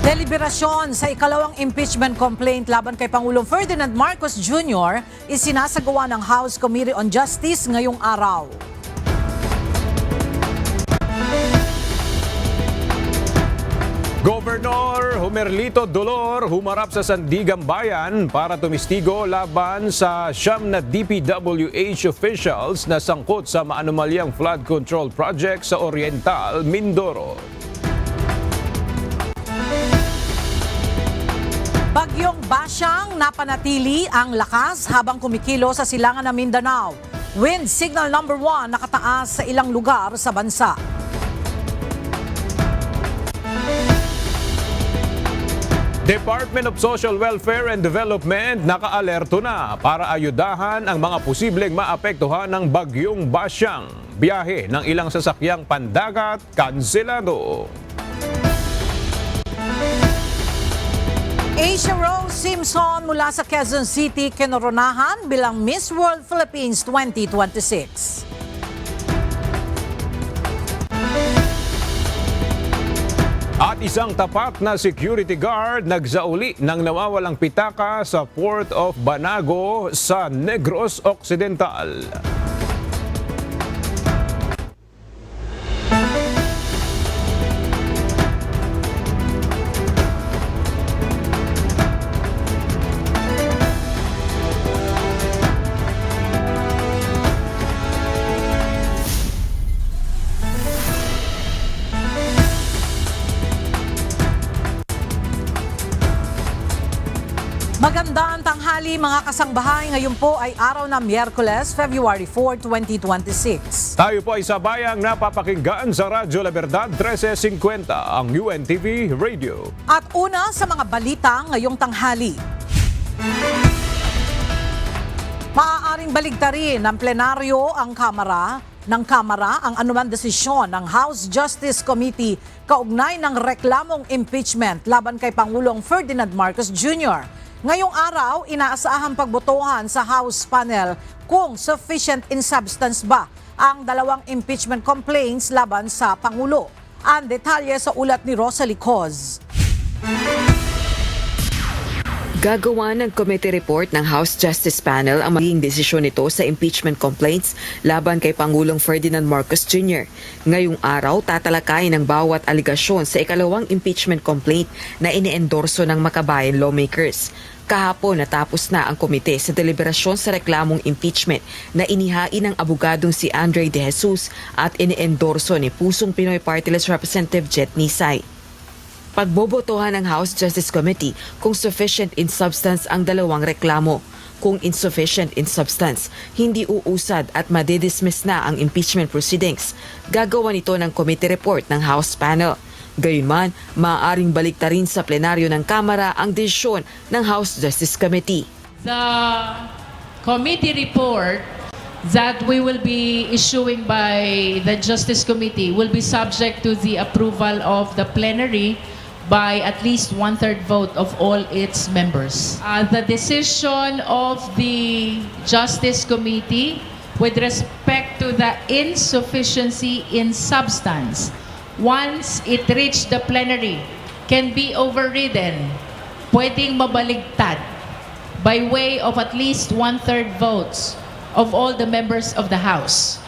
Deliberasyon sa ikalawang impeachment complaint laban kay Pangulong Ferdinand Marcos Jr. isinasagawa ng House Committee on Justice ngayong araw. Gobernador Homerlito Dolor humarap sa Sandigan Bayan para tumistigo laban sa siyam na DPWH officials na sangkot sa maanumalyang flood control project sa Oriental, Mindoro. Bagyong Basyang napanatili ang lakas habang kumikilo sa silangan ng Mindanao. Wind signal number 1 nakataas sa ilang lugar sa bansa. Department of Social Welfare and Development nakaalerto na para ayudahan ang mga posibleng maapektuhan ng Bagyong Basyang. Biyahe ng ilang sasakyang pandagat kanselado. Asia Rose Simpson mula sa Quezon City kinoronahan bilang Miss World Philippines 2026. At isang tapat na security guard nagsauli ng nawawalang pitaka sa Port of Banago sa Negros Occidental. Magandang tanghali mga kasangbahay. Ngayon po ay araw ng Miyerkules, February 4, 2026. Tayo po ay sabayang napapakinggan sa Radyo La Verdad 1350, ang UNTV Radio. At una sa mga balita ngayong tanghali. Maaaring baligtarin ng plenaryo ang Kamara ang anumang desisyon ng House Justice Committee kaugnay ng reklamong impeachment laban kay Pangulong Ferdinand Marcos Jr. Ngayong araw, inaasahang pagbotohan sa House panel kung sufficient in substance ba ang dalawang impeachment complaints laban sa Pangulo. Ang detalye sa ulat ni Rosalie Coz. Gagawa ng committee report ng House Justice Panel ang magiging desisyon nito sa impeachment complaints laban kay Pangulong Ferdinand Marcos Jr. Ngayong araw, tatalakayin ang bawat aligasyon sa ikalawang impeachment complaint na iniendorso ng makabayan lawmakers. Kahapon natapos na ang komite sa deliberasyon sa reklamong impeachment na inihain ng abogadong si Andre De Jesus at iniendorso ni Pusong Pinoy Party List Representative Jet Nisay. Pagbobotohan ng House Justice Committee kung sufficient in substance ang dalawang reklamo. Kung insufficient in substance, hindi uusad at madidismiss na ang impeachment proceedings. Gagawa nito ng committee report ng House panel. Gayunman, maaaring baliktarin sa plenaryo ng Kamara ang desisyon ng House Justice Committee. The committee report that we will be issuing by the Justice Committee will be subject to the approval of the plenary by at least 1/3 vote of all its members. The decision of the Justice Committee with respect to the insufficiency in substance, once it reached the plenary, can be overridden, pwedeng mabaligtad by way of at least 1/3 votes of all the members of the House.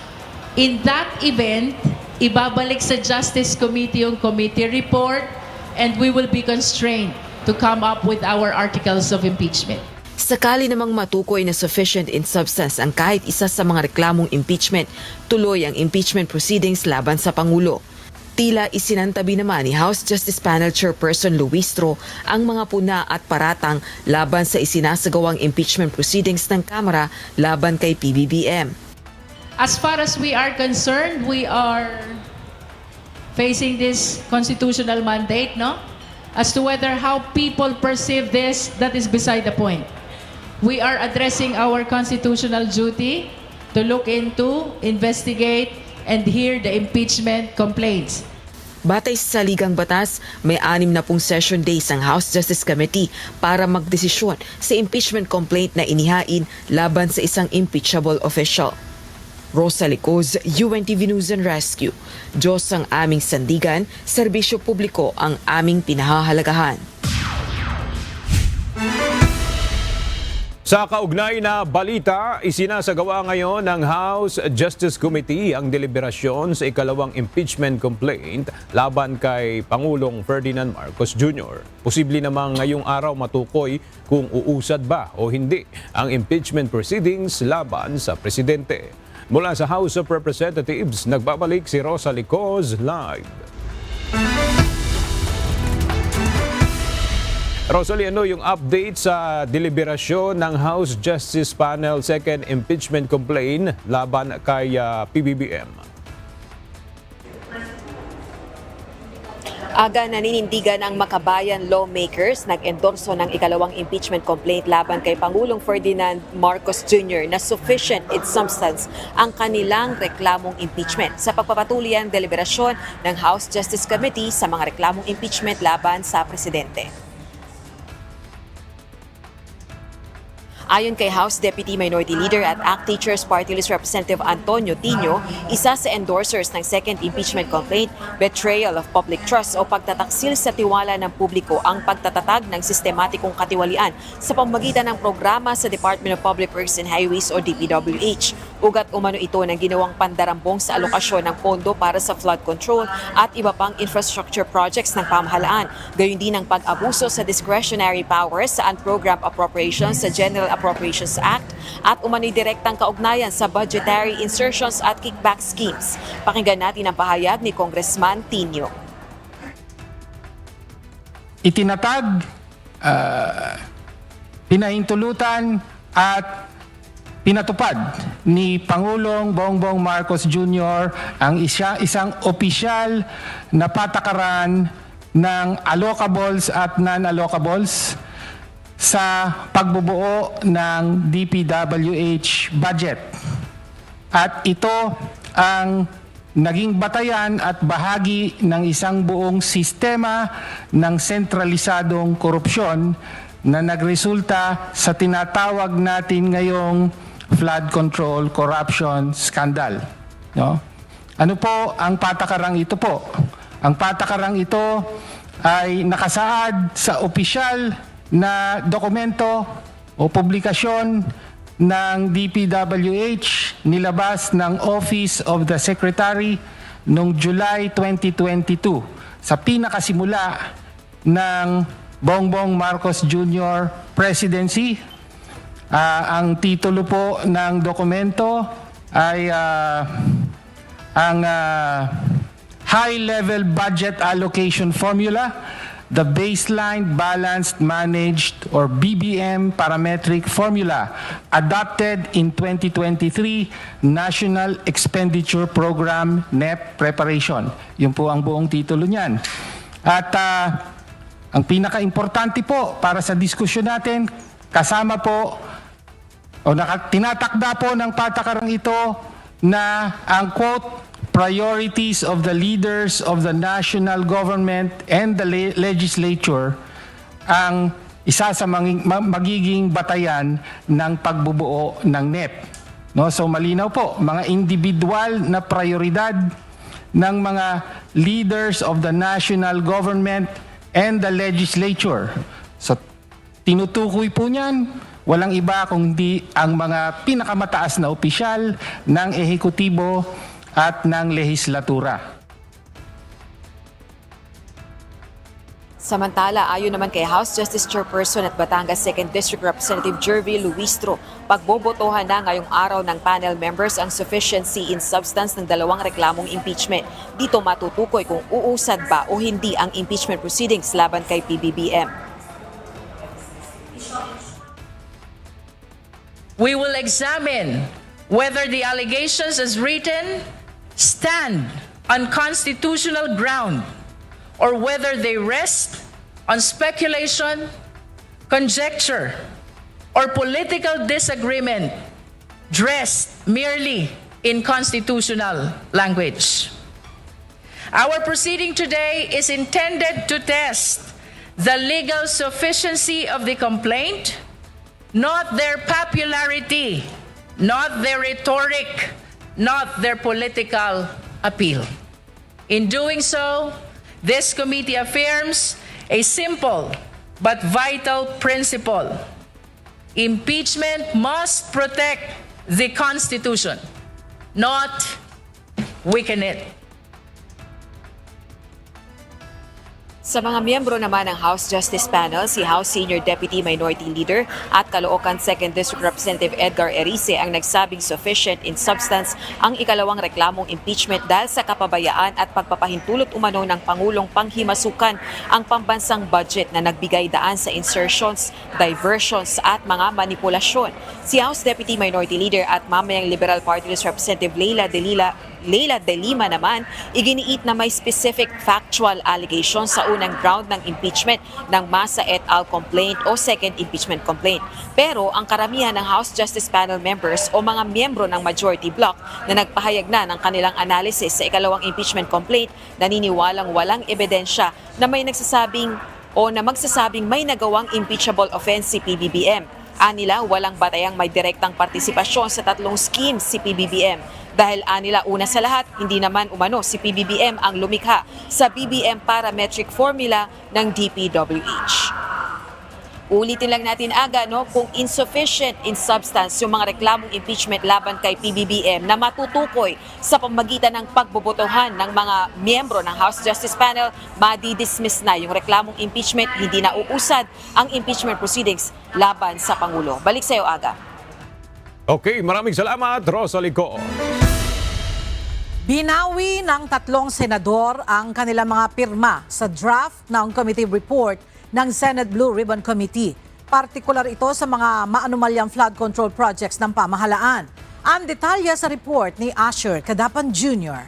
In that event, ibabalik sa Justice Committee yung committee report and we will be constrained to come up with our articles of impeachment. Sakali namang matukoy na sufficient in substance ang kahit isa sa mga reklamong impeachment, tuloy ang impeachment proceedings laban sa Pangulo. Tila isinantabi naman ni House Justice Panel Chairperson Luistro ang mga puna at paratang laban sa isinasagawang impeachment proceedings ng Kamara laban kay PBBM. As far as we are concerned, we are facing this constitutional mandate, no? As to whether how people perceive this, that is beside the point. We are addressing our constitutional duty to look into, investigate, and hear the impeachment complaints. Batay sa saligang batas, may 6 na pong session days ang House Justice Committee para magdesisyon sa impeachment complaint na inihain laban sa isang impeachable official. Rosa Licoz, UNTV News and Rescue. Diyos ang aming sandigan, serbisyo publiko ang aming pinahahalagahan. Sa kaugnay na balita, isinasagawa ngayon ng House Justice Committee ang deliberasyon sa ikalawang impeachment complaint laban kay Pangulong Ferdinand Marcos Jr. Posible namang ngayong araw matukoy kung uusad ba o hindi ang impeachment proceedings laban sa presidente. Mula sa House of Representatives, nagbabalik si Rosa Licoz live. Rosalie, ano yung update sa deliberasyon ng House Justice Panel Second Impeachment Complaint laban kay PBBM? Aga naninindigan ang makabayan lawmakers nag-endorso ng ikalawang impeachment complaint laban kay Pangulong Ferdinand Marcos Jr. na sufficient in substance ang kanilang reklamong impeachment sa pagpapatuloy ang deliberasyon ng House Justice Committee sa mga reklamong impeachment laban sa presidente. Ayon kay House Deputy Minority Leader at ACT Teachers Party List Representative Antonio Tino, isa sa endorsers ng second impeachment complaint, betrayal of public trust o pagtataksil sa tiwala ng publiko ang pagtatatag ng sistematikong katiwalian sa pamamagitan ng programa sa Department of Public Works and Highways o DPWH. Ugat umano ito ng ginawang pandarambong sa alokasyon ng pondo para sa flood control at iba pang infrastructure projects ng pamahalaan. Gayon din ang pag-abuso sa discretionary powers sa unprogrammed appropriations sa General Appropriations Act at umano'y direktang kaugnayan sa budgetary insertions at kickback schemes. Pakinggan natin ang pahayag ni Congressman Tino. Itinatag, pinahintulutan at pinatupad ni Pangulong Bongbong Marcos Jr. ang isang opisyal na patakaran ng allocables at non-allocables sa pagbubuo ng DPWH budget. At ito ang naging batayan at bahagi ng isang buong sistema ng sentralisadong korupsyon na nagresulta sa tinatawag natin ngayong flood control corruption scandal. No? Ano po ang patakarang ito po? Ang patakarang ito ay nakasaad sa opisyal na dokumento o publikasyon ng DPWH nilabas ng Office of the Secretary noong July 2022 sa pinakasimula ng Bongbong Marcos Jr. presidency. Ang titulo po ng dokumento ay ang High-Level Budget Allocation Formula, the Baseline Balanced Managed or BBM Parametric Formula adopted in 2023 National Expenditure Program NEP Preparation. Yun po ang buong titulo niyan. At ang pinaka-importante po para sa diskusyon natin, kasama po o tinatakda po ng patakarang ito na ang quote, priorities of the leaders of the national government and the legislature ang isa sa magiging batayan ng pagbubuo ng NEP. No, so malinaw po, mga individual na prioridad ng mga leaders of the national government and the legislature. So tinutukoy po niyan, walang iba kundi ang mga pinakamataas na opisyal ng ehekutibo at ng lehislatura. Samantala, ayon naman kay House Justice Chairperson at Batangas 2nd District Representative Jervy Luistro, pagbobotohan na ngayong araw ng panel members ang sufficiency in substance ng dalawang reklamong impeachment. Dito matutukoy kung uusad ba o hindi ang impeachment proceedings laban kay PBBM. We will examine whether the allegations as written stand on constitutional ground or whether they rest on speculation, conjecture, or political disagreement dressed merely in constitutional language. Our proceeding today is intended to test the legal sufficiency of the complaint, not their popularity, not their rhetoric, not their political appeal. In doing so, this committee affirms a simple but vital principle. Impeachment must protect the Constitution, not weaken it. Sa mga miyembro naman ng House Justice Panel, si House Senior Deputy Minority Leader at Caloocan 2nd District Representative Edgar Erice ang nagsabing sufficient in substance ang ikalawang reklamong impeachment dahil sa kapabayaan at pagpapahintulot umano ng Pangulong panghimasukan ang pambansang budget na nagbigay daan sa insertions, diversions at mga manipulasyon. Si House Deputy Minority Leader at mamayang Liberal Party List Representative Leila de Lima naman, iginiit na may specific factual allegations sa unang ground ng impeachment ng Masa et al. Complaint o second impeachment complaint. Pero ang karamihan ng House Justice Panel members o mga miyembro ng majority bloc na nagpahayag na ng kanilang analysis sa ikalawang impeachment complaint, naniniwalang walang ebidensya na may nagsasabing o na magsasabing may nagawang impeachable offense si PBBM. Anila, walang batayang may direktang partisipasyon sa tatlong schemes si PBBM. Dahil anila una sa lahat, hindi naman umano si PBBM ang lumikha sa BBM parametric formula ng DPWH. Ulitin lang natin aga kung insufficient in substance yung mga reklamong impeachment laban kay PBBM na matutukoy sa pamamagitan ng pagbobotohan ng mga miyembro ng House Justice Panel, madi-dismiss na yung reklamong impeachment, hindi na uusad ang impeachment proceedings laban sa Pangulo. Balik sa iyo, Aga. Okay, maraming salamat, Rosalie Co. Binawi ng tatlong senador ang kanilang mga pirma sa draft ng committee report ng Senate Blue Ribbon Committee. Partikular ito sa mga maanumalyang flood control projects ng pamahalaan. Ang detalye sa report ni Asher Cadapan Jr.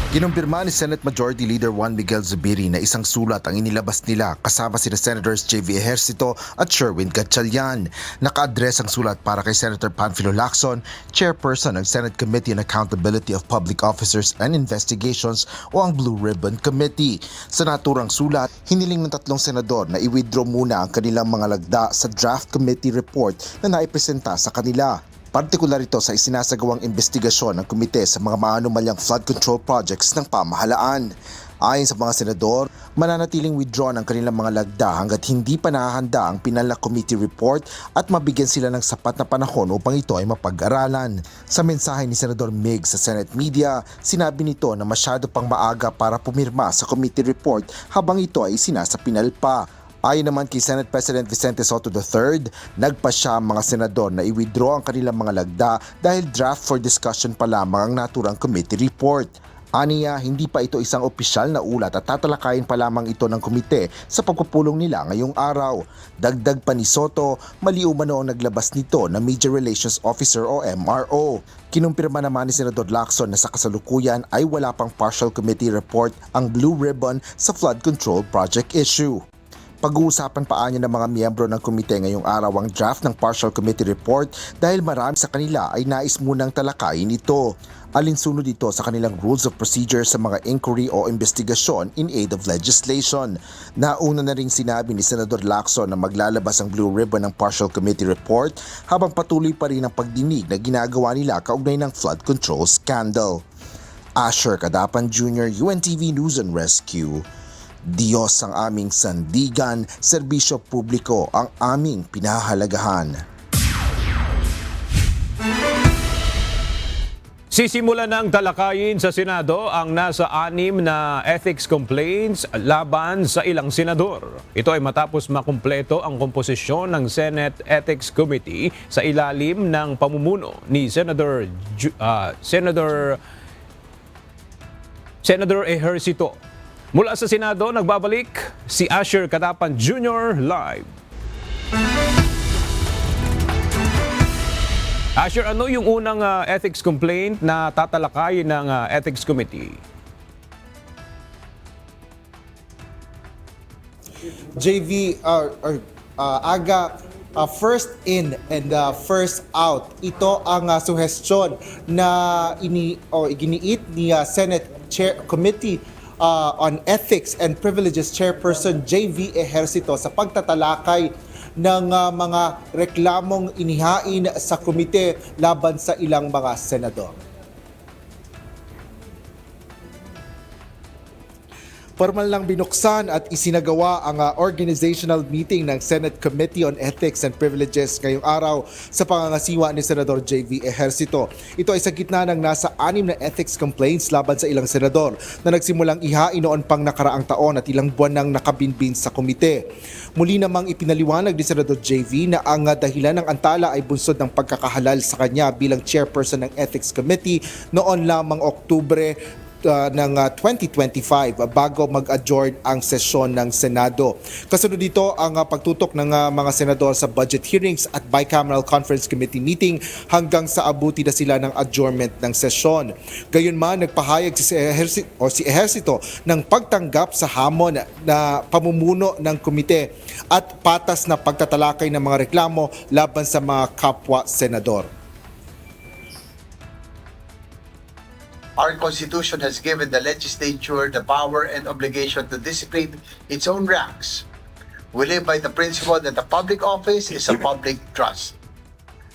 Kinumpirma ni Senate Majority Leader Juan Miguel Zubiri na isang sulat ang inilabas nila kasama sina Senators J.V. Ejercito at Sherwin Gatchalian. Naka-address ang sulat para kay Senator Panfilo Lacson, Chairperson ng Senate Committee on Accountability of Public Officers and Investigations o ang Blue Ribbon Committee. Sa naturang sulat, hiniling ng tatlong senador na i-withdraw muna ang kanilang mga lagda sa draft committee report na naipresenta sa kanila. Partikular ito sa isinasagawang investigasyon ng komite sa mga maanumalyang flood control projects ng pamahalaan. Ayon sa mga senador, mananatiling withdraw ng kanilang mga lagda hanggat hindi pa nahahanda ang pinal na committee report at mabigyan sila ng sapat na panahon upang ito ay mapag-aralan. Sa mensahe ni Senador Mig sa Senate Media, sinabi nito na masyado pang maaga para pumirma sa committee report habang ito ay sinasapinal pa. Ayon naman kay Senate President Vicente Soto III, nagpasya ang mga senador na i-withdraw ang kanilang mga lagda dahil draft for discussion pa lamang ang naturang committee report. Aniya, hindi pa ito isang opisyal na ulat at tatalakayin pa lamang ito ng komite sa pagpupulong nila ngayong araw. Dagdag pa ni Soto, mali umano ang naglabas nito na Media Relations Officer o MRO. Kinumpirma naman ni Senador Lacson na sa kasalukuyan ay wala pang partial committee report ang Blue Ribbon sa flood control project issue. Pag-uusapan pa niya ng mga miyembro ng komite ngayong araw ang draft ng partial committee report dahil marami sa kanila ay nais munang talakayin ito. Alinsunod ito sa kanilang rules of procedure sa mga inquiry o investigasyon in aid of legislation. Nauna na ring sinabi ni Senador Lacson na maglalabas ang Blue Ribbon ng partial committee report habang patuloy pa rin ang pagdinig na ginagawa nila kaugnay ng flood control scandal. Asher Cadapan Jr., UNTV News and Rescue. Diyos ang aming sandigan, serbisyo publiko ang aming pinahahalagahan. Sisimulan ng talakayin sa Senado ang nasa 6 na ethics complaints laban sa ilang senador. Ito ay matapos makumpleto ang komposisyon ng Senate Ethics Committee sa ilalim ng pamumuno ni Senator Ejercito. Mula sa Senado, nagbabalik si Asher Cadapan Jr. live. Asher, ano yung unang ethics complaint na tatalakayin ng Ethics Committee? JV, Aga, first in and first out. Ito ang suhestyon na iginiit ni Senate Chair Committee on Ethics and Privileges Chairperson JV Ejercito sa pagtatalakay ng mga reklamong inihain sa komite laban sa ilang mga senador. Formal lang binuksan at isinagawa ang organizational meeting ng Senate Committee on Ethics and Privileges ngayong araw sa pangangasiwa ni Senador JV Ejercito. Ito ay sa gitna ng nasa 6 na ethics complaints laban sa ilang senador na nagsimulang ihain noon pang nakaraang taon at ilang buwan nang nakabinbin sa komite. Muli namang ipinaliwanag ni Senador JV na ang dahilan ng antala ay bunsod ng pagkakahalal sa kanya bilang chairperson ng Ethics Committee noon lamang Oktubre ng 2025 bago mag-adjourn ang sesyon ng Senado. Kasunod dito ang pagtutok ng mga senador sa budget hearings at bicameral conference committee meeting hanggang sa abuti na sila ng adjournment ng sesyon. Gayunman, nagpahayag si Ejercito ng pagtanggap sa hamon na pamumuno ng komite at patas na pagtatalakay ng mga reklamo laban sa mga kapwa senador. Our Constitution has given the legislature the power and obligation to discipline its own ranks. We live by the principle that a public office is a public trust.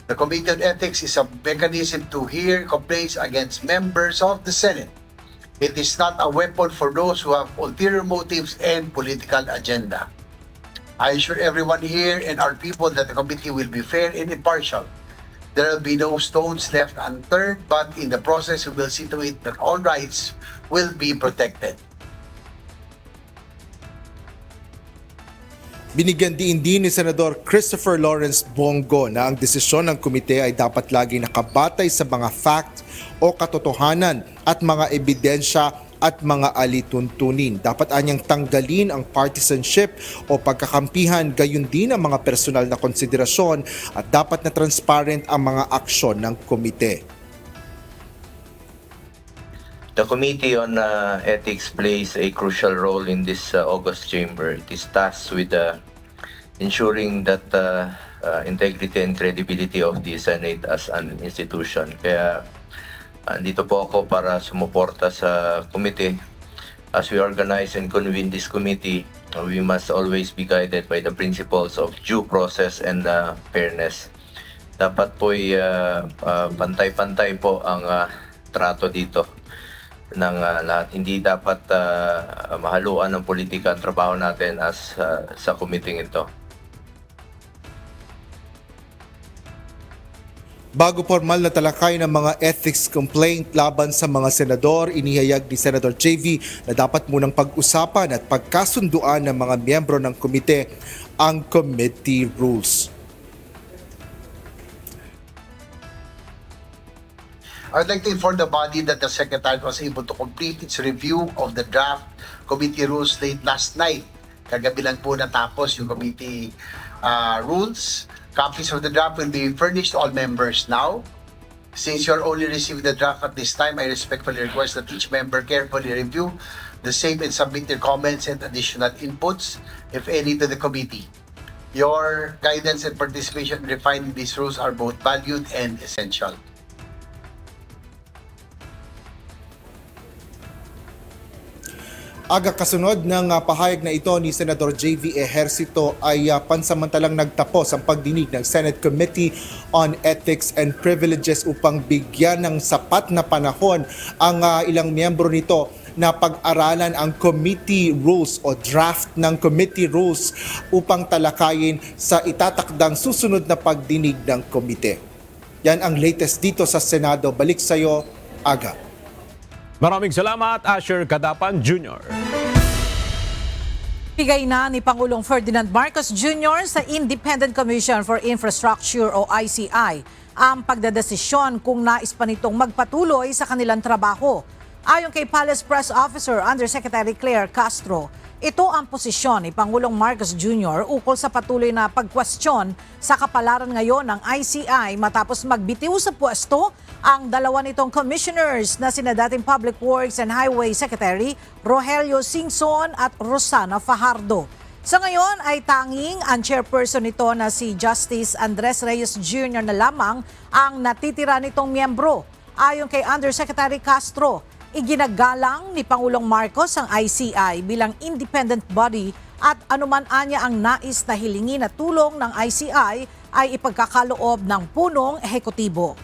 The Committee on Ethics is a mechanism to hear complaints against members of the Senate. It is not a weapon for those who have ulterior motives and political agenda. I assure everyone here and our people that the committee will be fair and impartial. There will be no stones left unturned, but in the process, we will see to it that all rights will be protected. Binigyan din ni Senador Christopher Lawrence Bongo na ang desisyon ng komite ay dapat lagi nakabatay sa mga facts o katotohanan at mga ebidensya at mga alituntunin. Dapat anyang tanggalin ang partisanship o pagkakampihan, gayon din ang mga personal na konsiderasyon at dapat na transparent ang mga aksyon ng komite. The Committee on Ethics plays a crucial role in this August chamber. It is tasked with ensuring that integrity and credibility of the Senate as an institution. Kaya andito po ako para sumuporta sa committee. As we organize and convene this committee, we must always be guided by the principles of due process and fairness. Dapat po pantay-pantay po ang trato dito ng lahat. Hindi dapat mahaluan ng politika ang trabaho natin as sa committee ito. Bago formal na talakay ng mga ethics complaint laban sa mga senador, inihayag ni Senator JV na dapat munang pag-usapan at pagkasunduan ng mga miyembro ng komite ang committee rules. I'd like to inform the body that the Secretary was able to complete its review of the draft committee rules late last night. Kagabi lang po natapos yung committee rules. Copies of the draft will be furnished to all members now. Since you are only receiving the draft at this time, I respectfully request that each member carefully review the same and submit their comments and additional inputs, if any, to the committee. Your guidance and participation in refining these rules are both valued and essential. Aga kasunod ng pahayag na ito ni Senador JV Ejercito ay pansamantalang nagtapos ang pagdinig ng Senate Committee on Ethics and Privileges upang bigyan ng sapat na panahon ang ilang miyembro nito na pag-aralan ang committee rules o draft ng committee rules upang talakayin sa itatakdang susunod na pagdinig ng komite. Yan ang latest dito sa Senado. Balik sa iyo, Aga. Maraming salamat, Asher Kadapan Jr. Bigay na ni Pangulong Ferdinand Marcos Jr. sa Independent Commission for Infrastructure o ICI ang pagdedesisyon kung nais pa nitong magpatuloy sa kanilang trabaho. Ayon kay Palace Press Officer Undersecretary Claire Castro, ito ang posisyon ni Pangulong Marcos Jr. ukol sa patuloy na pagkwestiyon sa kapalaran ngayon ng ICI matapos magbitiw sa pwesto ang dalawa nitong commissioners na sina dating Public Works and Highway Secretary Rogelio Singson at Rosana Fajardo. Sa ngayon ay tanging ang chairperson nito na si Justice Andres Reyes Jr. na lamang ang natitira nitong miyembro. Ayon kay Undersecretary Castro, Iginagalang ni Pangulong Marcos ang ICI bilang independent body at anuman anya ang nais na hilingin na tulong ng ICI ay ipagkakaloob ng punong ehekutibo.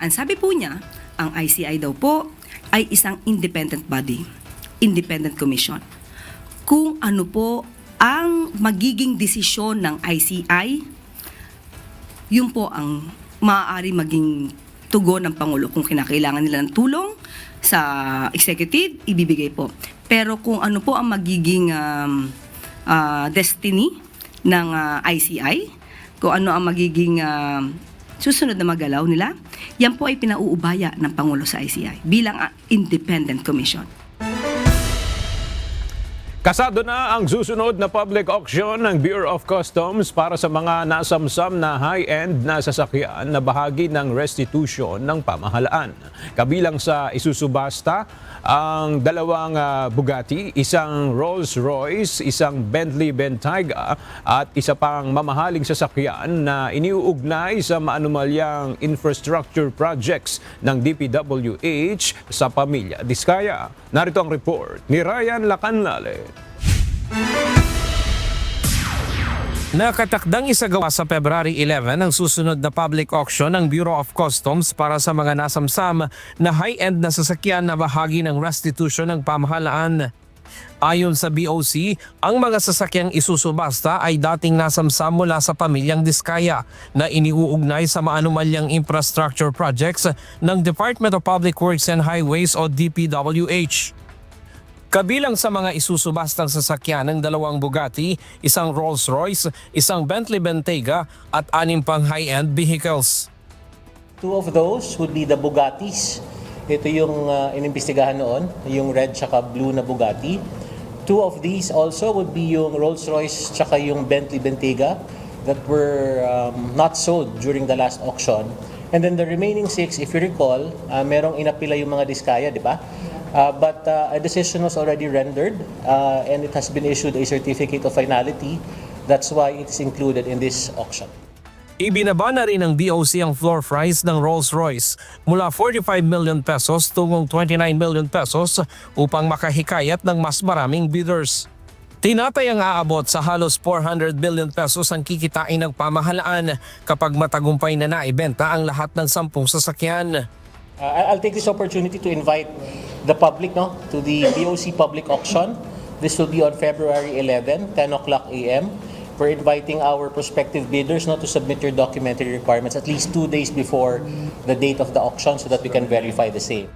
Ang sabi po niya, ang ICI daw po ay isang independent body, independent commission. Kung ano po ang magiging desisyon ng ICI, yun po ang maaari maging tugon ng Pangulo. Kung kinakailangan nila ng tulong sa executive, ibibigay po. Pero kung ano po ang magiging destiny ng ICI, kung ano ang magiging susunod na magalaw nila, yan po ay pinauubaya ng Pangulo sa ICI bilang independent commission. Kasado na ang susunod na public auction ng Bureau of Customs para sa mga nasamsam na high-end na sasakyan na bahagi ng restitution ng pamahalaan. Kabilang sa isusubasta ang dalawang Bugatti, isang Rolls-Royce, isang Bentley Bentayga at isa pang mamahaling sasakyan na iniuugnay sa maanumalyang infrastructure projects ng DPWH sa pamilya Diskaya. Narito ang report ni Ryan Lacanlale. Nakatakdang isagawa sa February 11 ang susunod na public auction ng Bureau of Customs para sa mga nasamsam na high-end na sasakyan na bahagi ng restitution ng pamahalaan. Ayon sa BOC, ang mga sasakyang isusubasta ay dating nasamsam mula sa pamilyang Diskaya na iniuugnay sa maanumalyang infrastructure projects ng Department of Public Works and Highways o DPWH. Kabilang sa mga isusubastang sasakyan ng dalawang Bugatti, isang Rolls-Royce, isang Bentley Bentayga at 6 pang high-end vehicles. Two of those would be the Bugattis. Ito yung inimbestigahan noon, yung red tsaka blue na Bugatti. Two of these also would be yung Rolls-Royce tsaka yung Bentley Bentayga that were not sold during the last auction. And then the remaining 6, if you recall, merong inapila yung mga Diskaya, di ba? But a decision was already rendered and it has been issued a certificate of finality. That's why it's included in this auction. Ibinaba na rin ng BOC ang floor price ng Rolls-Royce mula 45 million pesos tungong 29 million pesos upang makahikayat ng mas maraming bidders. Tinatayang aabot sa halos 400 billion pesos ang kikitain ng pamahalaan kapag matagumpay na naibenta ang lahat ng 10 sasakyan. I'll take this opportunity to invite the public to the BOC public auction. This will be on February 11, 10 o'clock a.m. We're inviting our prospective bidders to submit your documentary requirements at least 2 days before the date of the auction so that we can verify the same.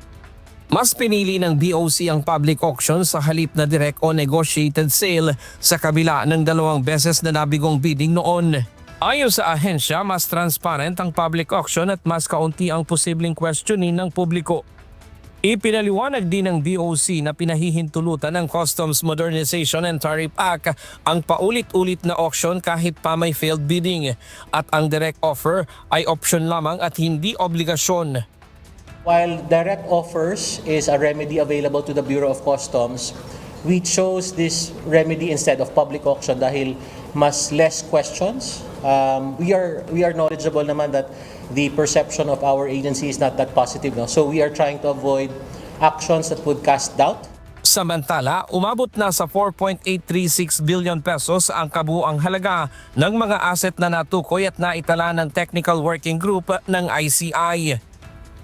Mas pinili ng BOC ang public auction sa halip na direct o negotiated sale sa kabila ng 2 beses na nabigong bidding noon. Ayon sa ahensya, mas transparent ang public auction at mas kaunti ang posibleng questionin ng publiko. Ipinaliwanag din ng BOC na pinahihintulutan ng Customs Modernization and Tariff Act ang paulit-ulit na auction kahit pa may failed bidding at ang direct offer ay option lamang at hindi obligasyon. While direct offers is a remedy available to the Bureau of Customs, we chose this remedy instead of public auction dahil mas less questions. We are knowledgeable naman that the perception of our agency is not that positive. So we are trying to avoid actions that would cast doubt. Samantala, umabot na sa 4.836 billion pesos ang kabuuang halaga ng mga asset na natukoy at naitala ng Technical Working Group ng ICI.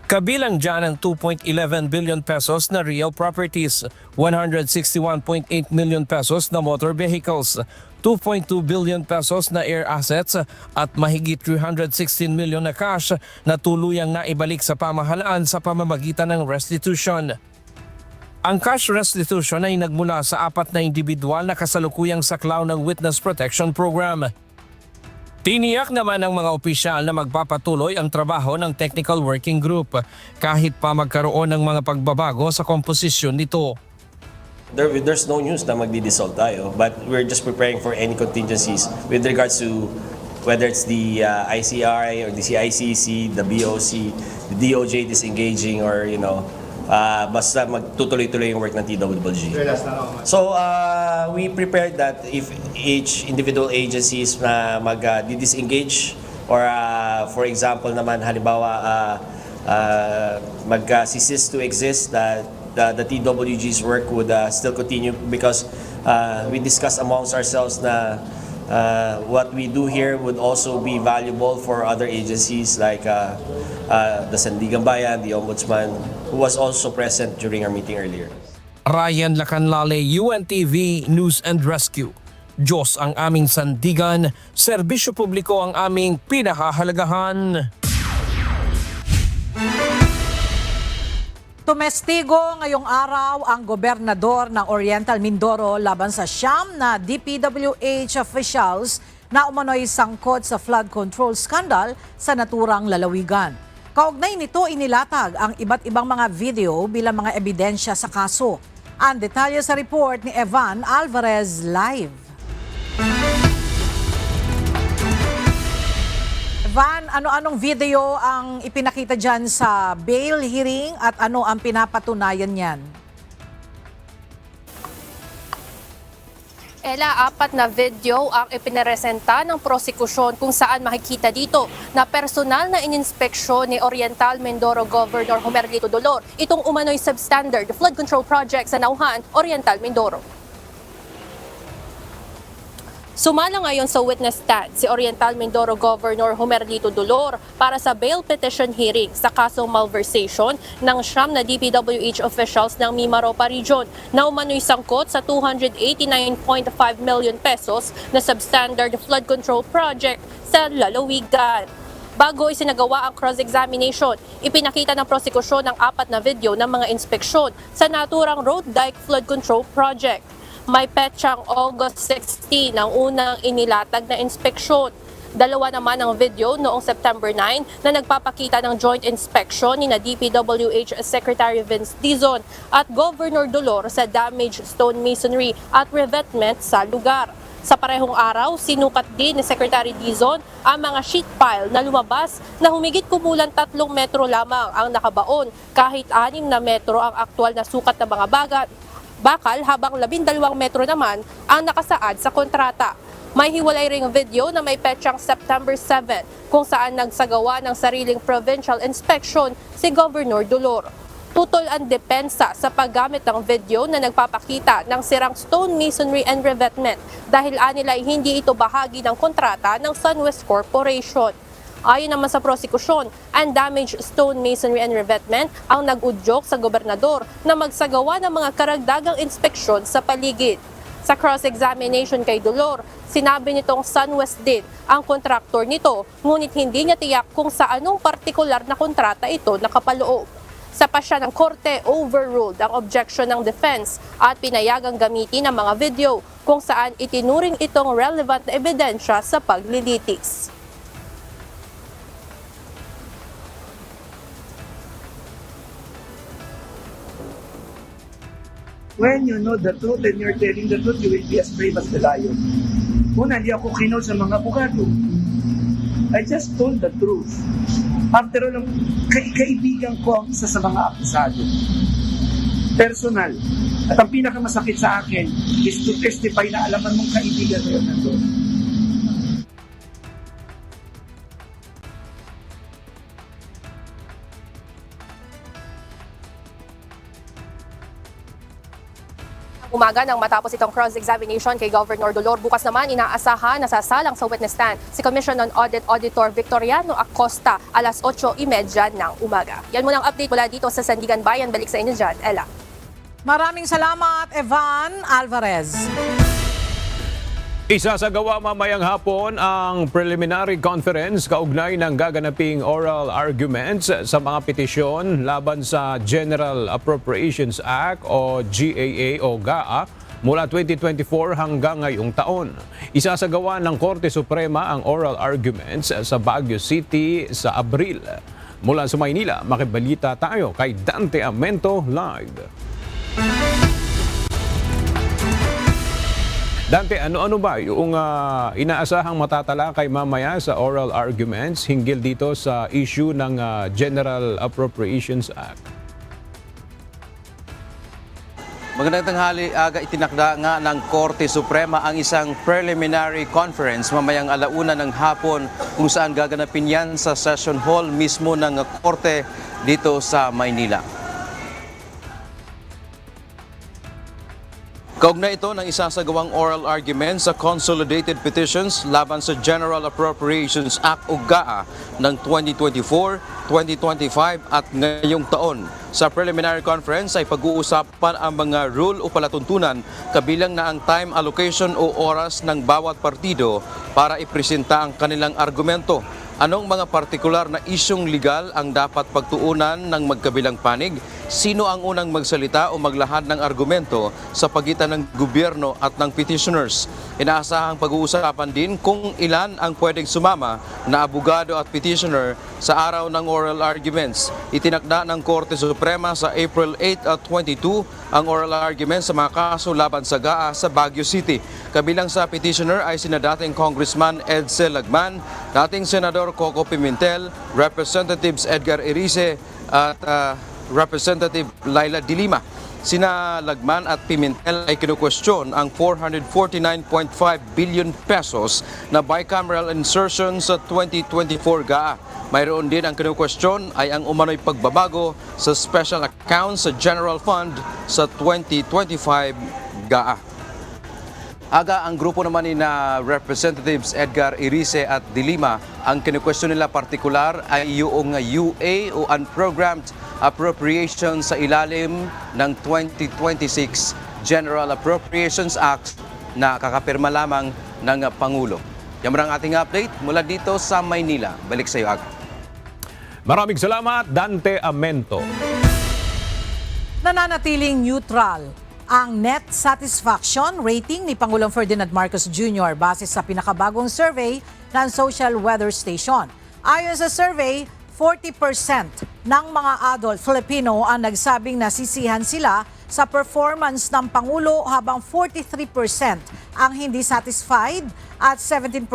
Kabilang dyan ang 2.11 billion pesos na real properties, 161.8 million pesos na motor vehicles, 2.2 billion pesos na air assets at mahigit 316 million na cash na tuluyang naibalik sa pamahalaan sa pamamagitan ng restitution. Ang cash restitution ay nagmula sa 4 na individual na kasalukuyang saklaw ng Witness Protection Program. Tiniyak naman ng mga opisyal na magpapatuloy ang trabaho ng Technical Working Group kahit pa magkaroon ng mga pagbabago sa komposisyon nito. There's no news na magdi-dissolve tayo, but we're just preparing for any contingencies with regards to whether it's the ICI or the CICC, the BOC, the DOJ disengaging or basta magtutuloy-tuloy yung work ng TWG. So we prepared that if each individual agencies na mag-disengage or for example naman halimbawa mag-cease to exist, that the TWG's work would still continue, because we discussed amongst ourselves na what we do here would also be valuable for other agencies like the Sandigan Bayan, the Ombudsman, who was also present during our meeting earlier. Ryan Lacanlale, UNTV News and Rescue. Diyos ang aming sandigan, serbisyo publiko ang aming pinahahalagahan. Tumestigo ngayong araw ang gobernador ng Oriental Mindoro laban sa siyam na DPWH officials na umano'y sangkot sa flood control scandal sa naturang lalawigan. Kaugnay nito inilatag ang iba't ibang mga video bilang mga ebidensya sa kaso. Ang detalye sa report ni Evan Alvarez live. Van, ano-anong video ang ipinakita dyan sa bail hearing at ano ang pinapatunayan niyan? Ela, 4 na video ang ipinaresenta ng prosekusyon kung saan makikita dito na personal na ininspeksyon ni Oriental Mindoro Governor Homerlito Dolor itong umano'y substandard flood control project sa Nauhan, Oriental Mindoro. Sumala ngayon sa witness stand si Oriental Mindoro Governor Homerlito Dolor para sa bail petition hearing sa kasong malversation ng siyam na DPWH officials ng Mimaropa Region na umano'y sangkot sa 289.5 million pesos na substandard flood control project sa lalawigan. Bago isinagawa ang cross-examination, ipinakita ng prosekusyon ang 4 na video ng mga inspeksyon sa naturang road dike flood control project. May petsang August 16 ang unang inilatag na inspeksyon. 2 naman ang video noong September 9 na nagpapakita ng joint inspection ni na DPWH Secretary Vince Dizon at Governor Dolor sa damaged stone masonry at revetment sa lugar. Sa parehong araw, sinukat din ni Secretary Dizon ang mga sheet pile na lumabas na humigit kumulang 3 metro lamang ang nakabaon kahit 6 na metro ang aktual na sukat ng mga bakal habang 12 metro naman ang nakasaad sa kontrata. May hiwalay ring video na may petsang September 7 kung saan nagsagawa ng sariling provincial inspection si Governor Dolor. Tutol ang depensa sa paggamit ng video na nagpapakita ng sirang stone masonry and revetment dahil anila ay hindi ito bahagi ng kontrata ng Sunwest Corporation. Ayon naman sa prosekusyon, ang damaged stone masonry and revetment ang nag-udyok sa gobernador na magsagawa ng mga karagdagang inspeksyon sa paligid. Sa cross-examination kay Dolor, sinabi nitong Sunwest din ang kontraktor nito, ngunit hindi niya tiyak kung sa anong partikular na kontrata ito nakapaloob. Sa pasya ng korte, overruled ang objection ng defense at pinayagang gamitin ang mga video kung saan itinuring itong relevant na ebidensya sa paglilitis. When you know the truth and you're telling the truth, you will be as brave as the lion. Una, hindi ako kinaw sa mga abogado. I just told the truth. After all, kaibigan ko ang isa sa mga akusado. Personal. At ang pinakamasakit sa akin is to testify na alaman mong kaibigan mo yun nandun. Umaga nang matapos itong cross-examination kay Governor Dolor, bukas naman inaasahan na sasalang sa witness stand si Commission on Audit Auditor Victoriano Acosta alas 8:30 ng umaga. Yan muna ang update mula dito sa Sandigan Bayan. Balik sa inyo dyan, Ella. Maraming salamat, Evan Alvarez. Isasagawa mamayang hapon ang preliminary conference kaugnay ng gaganaping oral arguments sa mga petisyon laban sa General Appropriations Act o GAA o GAA mula 2024 hanggang ngayong taon. Isasagawa ng Korte Suprema ang oral arguments sa Baguio City sa Abril. Mula sa Maynila, makibalita tayo kay Dante Amento live. Dante, ano ba yung inaasahang matatalakay mamaya sa oral arguments hinggil dito sa issue ng General Appropriations Act? Magandang tanghali, aga itinakda nga ng Korte Suprema ang isang preliminary conference mamayang 1:00 ng hapon kung saan gaganapin yan sa session hall mismo ng Korte dito sa Maynila. Kaugnay ito ng isasagawang oral argument sa Consolidated Petitions laban sa General Appropriations Act o GAA ng 2024, 2025 at ngayong taon. Sa preliminary conference ay pag-uusapan ang mga rule o palatuntunan kabilang na ang time allocation o oras ng bawat partido para ipresenta ang kanilang argumento. Anong mga partikular na isyong legal ang dapat pagtuunan ng magkabilang panig? Sino ang unang magsalita o maglahad ng argumento sa pagitan ng gobyerno at ng petitioners? Inaasahang pag-uusapan din kung ilan ang pwedeng sumama na abogado at petitioner sa araw ng oral arguments. Itinakda ng Korte Suprema sa April 8 at 22 ang oral arguments sa mga kaso laban sa GAA sa Baguio City. Kabilang sa petitioner ay sina dating Congressman Edsel Lagman, dating Senador Coco Pimentel, Representatives Edgar Erice at Representative Laila De Lima. Sina Lagman at Pimentel ay kinukwestiyon ang 449.5 billion pesos na bicameral insertion sa 2024 GAA. Mayroon din ang kinukwestiyon ay ang umano'y pagbabago sa special account sa General Fund sa 2025 GAA. Aga, ang grupo naman ni na Representatives Edgar Erice at De Lima, ang kinukwestiyon nila partikular ay yung UA o Unprogrammed Appropriation sa ilalim ng 2026 General Appropriations Act na kakapirma lamang ng Pangulo. Yan ang ating update mula dito sa Maynila. Balik sa iyo, Aga. Maraming salamat, Dante Amento. Nananatiling neutral ang net satisfaction rating ni Pangulong Ferdinand Marcos Jr. base sa pinakabagong survey ng Social Weather Station. Ayon sa survey, 40% ng mga adult Filipino ang nagsabing nasisihan sila sa performance ng Pangulo habang 43% ang hindi satisfied at 17%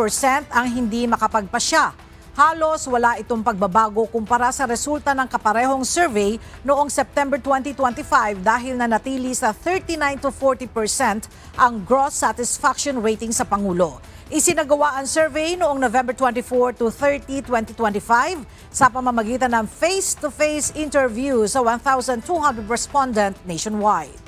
ang hindi makapagpasya. Halos wala itong pagbabago kumpara sa resulta ng kaparehong survey noong September 2025 dahil nanatili sa 39 to 40% ang gross satisfaction rating sa Pangulo. Isinagawa ang survey noong November 24 to 30, 2025 sa pamamagitan ng face-to-face interview sa 1,200 respondent nationwide.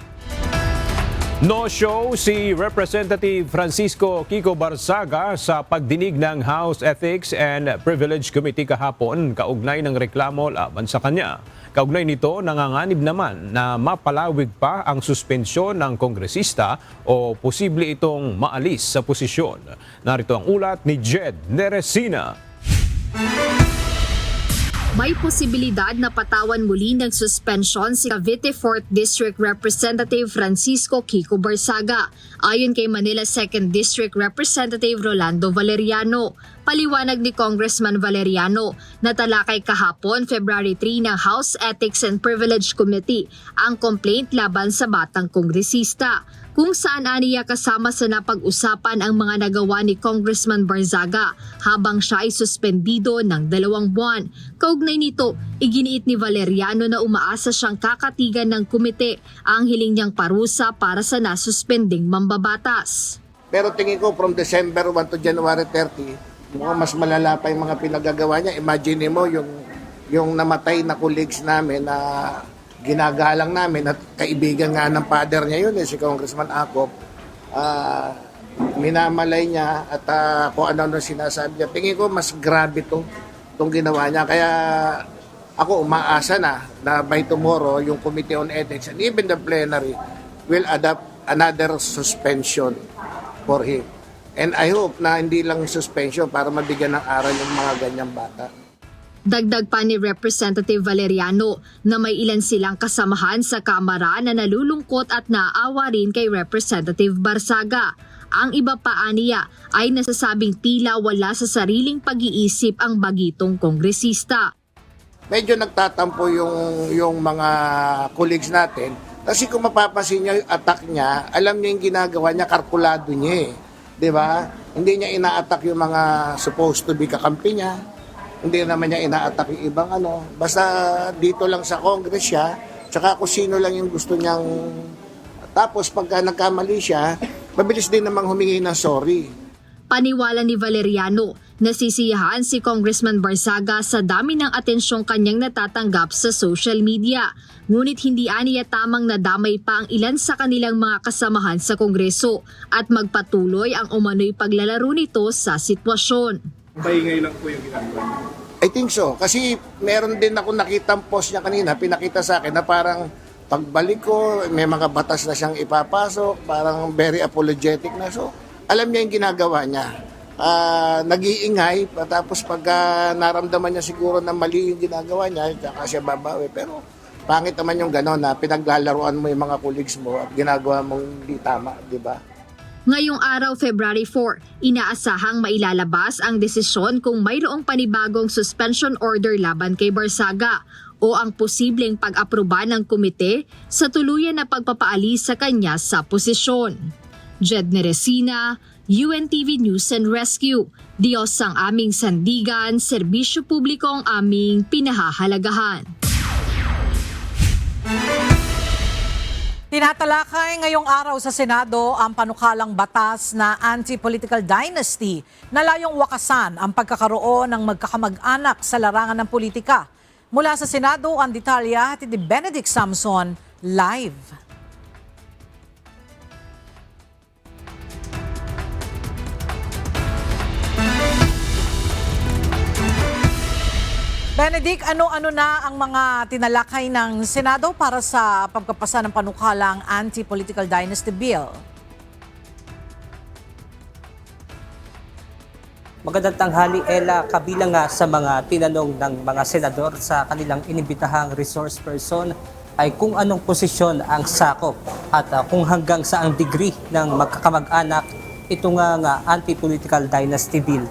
No-show si Representative Francisco Kiko Barzaga sa pagdinig ng House Ethics and Privilege Committee kahapon kaugnay ng reklamo laban sa kanya. Kaugnay nito, nanganganib naman na mapalawig pa ang suspensyon ng kongresista o posible itong maalis sa posisyon. Narito ang ulat ni Jed Neresina. May posibilidad na patawan muli ng suspension si Cavite 4th District Representative Francisco Kiko Barzaga, ayon kay Manila 2nd District Representative Rolando Valeriano. Paliwanag ni Congressman Valeriano na talakay kahapon February 3 ng House Ethics and Privilege Committee ang complaint laban sa batang kongresista, kung saan aniya kasama sa napag-usapan ang mga nagawa ni Congressman Barzaga habang siya ay suspendido ng 2 buwan. Kaugnay nito, iginiit ni Valeriano na umaasa siyang kakatigan ng komite ang hiling niyang parusa para sa nasuspending mambabatas. Pero tingin ko from December 1 to January 30, mukhang mas malala pa yung mga pinagagawa niya. Imagine mo yung namatay na colleagues namin na ginagalang namin at kaibigan nga ng father niya yun, si Congressman Acop. Minamalay niya at kung ano sinasabi niya. Tingin ko mas grabe itong ginawa niya. Kaya ako umaasa na by tomorrow yung Committee on Ethics and even the plenary will adopt another suspension for him. And I hope na hindi lang suspension para mabigyan ng aral yung mga ganyang bata. Dagdag pa ni Representative Valeriano na may ilan silang kasamahan sa Kamara na nalulungkot at naawa rin kay Representative Barzaga. Ang iba pa aniya ay nasasabing tila wala sa sariling pag-iisip ang bagitong kongresista. Medyo nagtatampo yung mga colleagues natin kasi kung mapapansin niya yung attack niya, alam niya yung ginagawa niya, kalkulado niya eh. Diba? Hindi niya ina-attack yung mga supposed to be kakampi niya. Hindi naman niya ina-attack yung ibang ano. Basta dito lang sa Congress siya, tsaka kung sino lang yung gusto niyang. Tapos pagka nagkamali siya, mabilis din namang humingi ng sorry. Paniwala ni Valeriano Nasisiyahan si Congressman Barsaga sa dami ng atensyong kanyang natatanggap sa social media. Ngunit hindi aniya tamang nadamay pa ang ilan sa kanilang mga kasamahan sa Kongreso at magpatuloy ang umano'y paglalaro nito sa sitwasyon. Paingay lang po yung ginagawa. I think so. Kasi meron din ako nakitang post niya kanina, pinakita sa akin na parang pagbalik ko, may mga batas na siyang ipapasok, parang very apologetic na. So, alam niya yung ginagawa niya. Nag-iingay, tapos pag naramdaman niya siguro na mali yung ginagawa niya, tsaka siya babawi. Pero pangit naman yung gano'n na pinaglalaruan mo yung mga colleagues mo at ginagawa mong di tama, di ba? Ngayong araw, February 4, inaasahang mailalabas ang desisyon kung mayroong panibagong suspension order laban kay Barsaga o ang posibleng pag-aproba ng komite sa tuluyan na pagpapaalis sa kanya sa posisyon. Jed Neresina, UNTV News and Rescue. Diyos ang aming sandigan, serbisyo publiko ang aming pinahahalagahan. Tinatalakay ngayong araw sa Senado ang panukalang batas na anti-political dynasty na layong wakasan ang pagkakaroon ng magkakamag-anak sa larangan ng politika. Mula sa Senado, ang detalya hatid ni Benedict Samson live. Benedict, ano-ano na ang mga tinalakay ng Senado para sa pagpapasa ng panukalang anti-political dynasty bill? Magandang tanghali, Ella. Kabilang nga sa mga tinanong ng mga senador sa kanilang inibitahang resource person ay kung anong posisyon ang sakop at kung hanggang saang degree ng magkakamag-anak ito nga anti-political dynasty bill.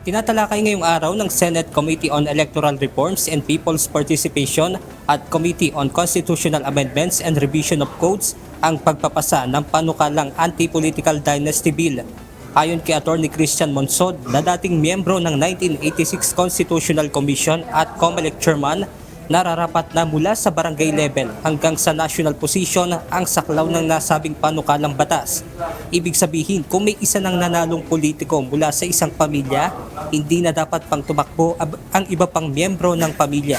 Tinatalakay ngayong araw ng Senate Committee on Electoral Reforms and People's Participation at Committee on Constitutional Amendments and Revision of Codes ang pagpapasa ng panukalang anti-political dynasty bill. Ayon kay Attorney Christian Monsod na dating miyembro ng 1986 Constitutional Commission at COMELEC Chairman, nararapat na mula sa barangay level hanggang sa national position ang saklaw ng nasabing panukalang batas. Ibig sabihin, kung may isa ng nanalong politiko mula sa isang pamilya, hindi na dapat pang tumakbo ang iba pang miyembro ng pamilya.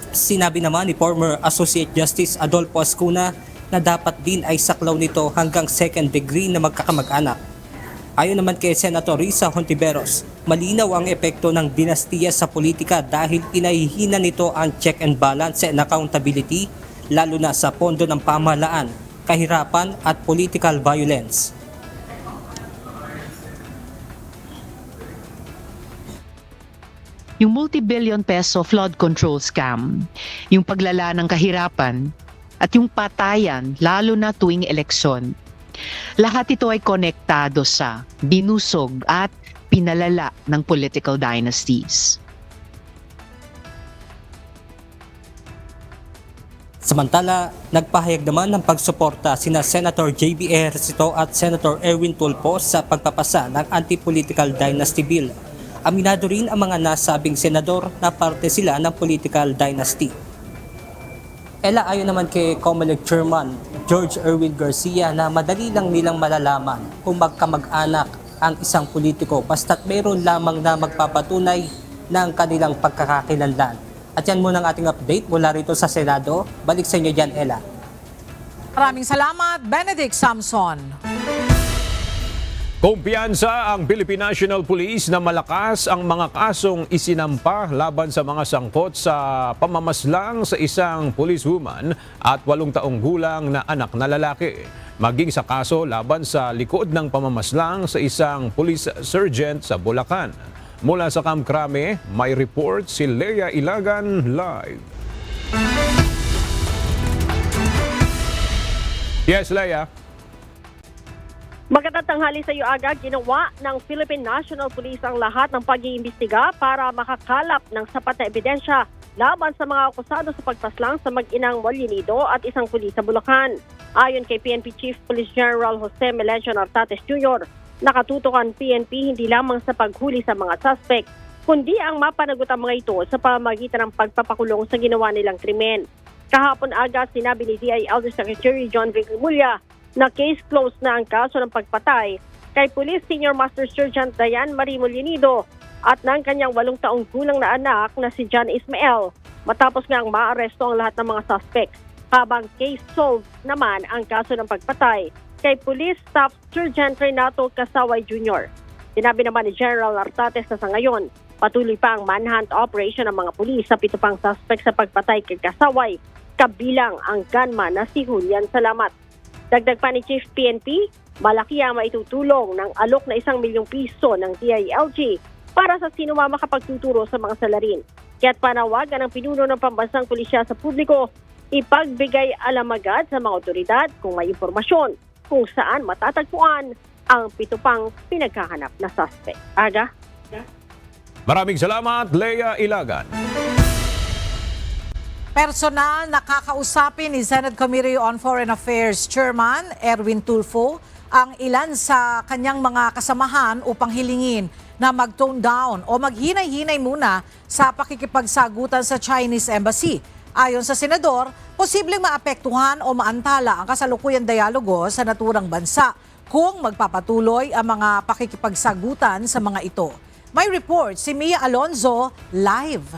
Sinabi naman ni former Associate Justice Adolfo Ascuna na dapat din ay saklaw nito hanggang second degree na magkakamag-anak. Ayon naman kay Senator Risa Hontiveros, malinaw ang epekto ng dinastiya sa politika dahil pinahihina nito ang check and balance and accountability, lalo na sa pondo ng pamahalaan, kahirapan at political violence. Yung multi-billion peso flood control scam, yung paglala ng kahirapan, at yung patayan lalo na tuwing eleksyon. Lahat ito ay konektado sa binusog at pinalala ng political dynasties. Samantala, nagpahayag naman ng pagsuporta sina Senator J.B. Ejercito at Senator Erwin Tulfo sa pagpapasa ng anti-political dynasty bill. Aminado rin ang mga nasabing senador na parte sila ng political dynasty. Ella, ayon naman kay COMELEC Chairman George Erwin Garcia na madali lang nilang malalaman kung magkamag-anak ang isang politiko basta't mayroon lamang na magpapatunay ng kanilang pagkakakilanlan. At yan muna ang ating update mula rito sa Senado. Balik sa inyo dyan, Ella. Maraming salamat, Benedict Samson. Kumpiyansa ang Philippine National Police na malakas ang mga kasong isinampa laban sa mga sangkot sa pamamaslang sa isang policewoman at 8 taong gulang na anak na lalaki. Maging sa kaso laban sa likod ng pamamaslang sa isang police sergeant sa Bulacan. Mula sa Camp Crame, may report si Lea Ilagan live. Yes, Lea. Magandang tanghali sa iyo, Aga. Ginawa ng Philippine National Police ang lahat ng pag-iimbestiga para makakalap ng sapat na ebidensya laban sa mga akusado sa pagpaslang sa mag-inang Molinito at isang pulis sa Bulacan. Ayon kay PNP Chief Police General Jose Melencio Nartates Jr., nakatutok ang PNP hindi lamang sa paghuli sa mga suspect, kundi ang mapanagot ang mga ito sa pamamagitan ng pagpapakulong sa ginawa nilang krimen. Kahapon, Aga, sinabi ni DILG Secretary John Vigremulla na case closed na ang kaso ng pagpatay kay Police Senior Master Sergeant Diane Marie Molinido at ng kanyang 8 taong gulang na anak na si John Ismael matapos nga ang maaresto ang lahat ng mga suspects. Habang case solved naman ang kaso ng pagpatay kay Police Staff Sergeant Renato Casaway Jr. Sinabi naman ni General Artates na sa ngayon, patuloy pa ang manhunt operation ng mga pulis sa 7 pang suspect sa pagpatay kay Casaway, kabilang ang gunman na si Julian Salamat. Dagdag pa ni Chief PNP, malaki ang maitutulong ng alok na 1 milyong piso ng DILG para sa sino man makapagtuturo sa mga salarin. Kaya't panawagan ng pinuno ng pambansang pulisya sa publiko, ipagbigay alam agad sa mga otoridad kung may impormasyon kung saan matatagpuan ang 7 pang pinaghahanap na suspect. Aga? Maraming salamat, Lea Ilagan. Personal nakakausapin ni Senate Committee on Foreign Affairs Chairman Erwin Tulfo ang ilan sa kanyang mga kasamahan upang hilingin na mag-tone down o maghinay-hinay muna sa pakikipagsagutan sa Chinese Embassy. Ayon sa senador, posibleng maapektuhan o maantala ang kasalukuyang dialogo sa naturang bansa kung magpapatuloy ang mga pakikipagsagutan sa mga ito. May report si Mia Alonzo live.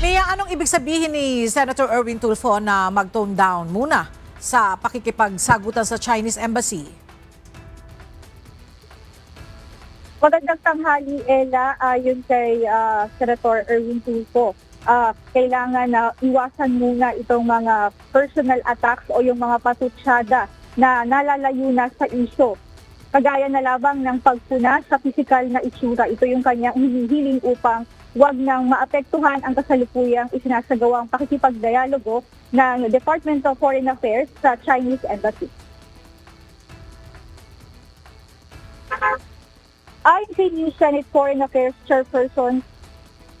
Mia, anong ibig sabihin ni Senator Erwin Tulfo na mag-tone down muna sa pakikipagsagutan sa Chinese Embassy? Magandang tanghali, Ella. Ayon kay Senator Erwin Tulfo, kailangan na iwasan muna itong mga personal attacks o yung mga patutsada na nalalayo na sa isyo. Kagaya na labang ng pagpuna sa pisikal na itsura. Ito yung kanyang hinihiling upang wag nang maapektuhan ang kasalukuyang isinasagawang pakikipagdialogo ng Department of Foreign Affairs sa Chinese Embassy. Ayon kay New Senate Foreign Affairs Chairperson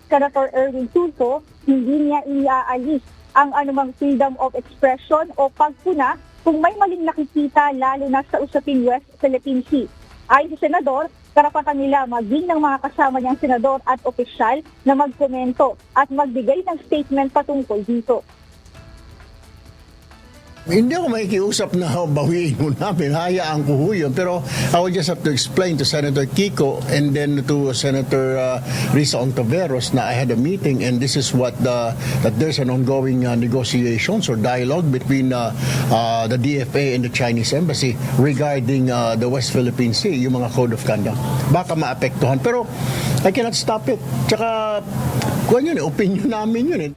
Senator Erwin Tulfo, hindi niya iaalis ang anumang freedom of expression o pagpuna kung may maling nakikita lalo na sa usaping West Philippine Sea. Ayon sa senador, karapatan nila maging ng mga kasama niyang senador at opisyal na magkomento at magbigay ng statement patungkol dito. Hindi ako makikiusap na bawiin mo namin, hayaan ko ho yun. Pero I will just have to explain to Senator Kiko and then to Senator Risa Ontiveros na I had a meeting and this is what that there's an ongoing negotiations or dialogue between the DFA and the Chinese Embassy regarding the West Philippine Sea, yung mga code of conduct. Baka maapektuhan. Pero I cannot stop it. Tsaka, kung yun, opinion namin yun.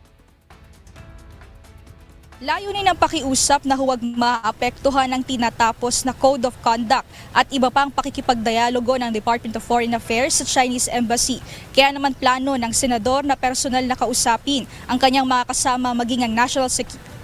Layunin ng pakiusap na huwag maapektuhan ng tinatapos na Code of Conduct at iba pang pakikipagdialogo ng Department of Foreign Affairs sa Chinese Embassy. Kaya naman plano ng senador na personal na kausapin ang kanyang mga kasama maging ang National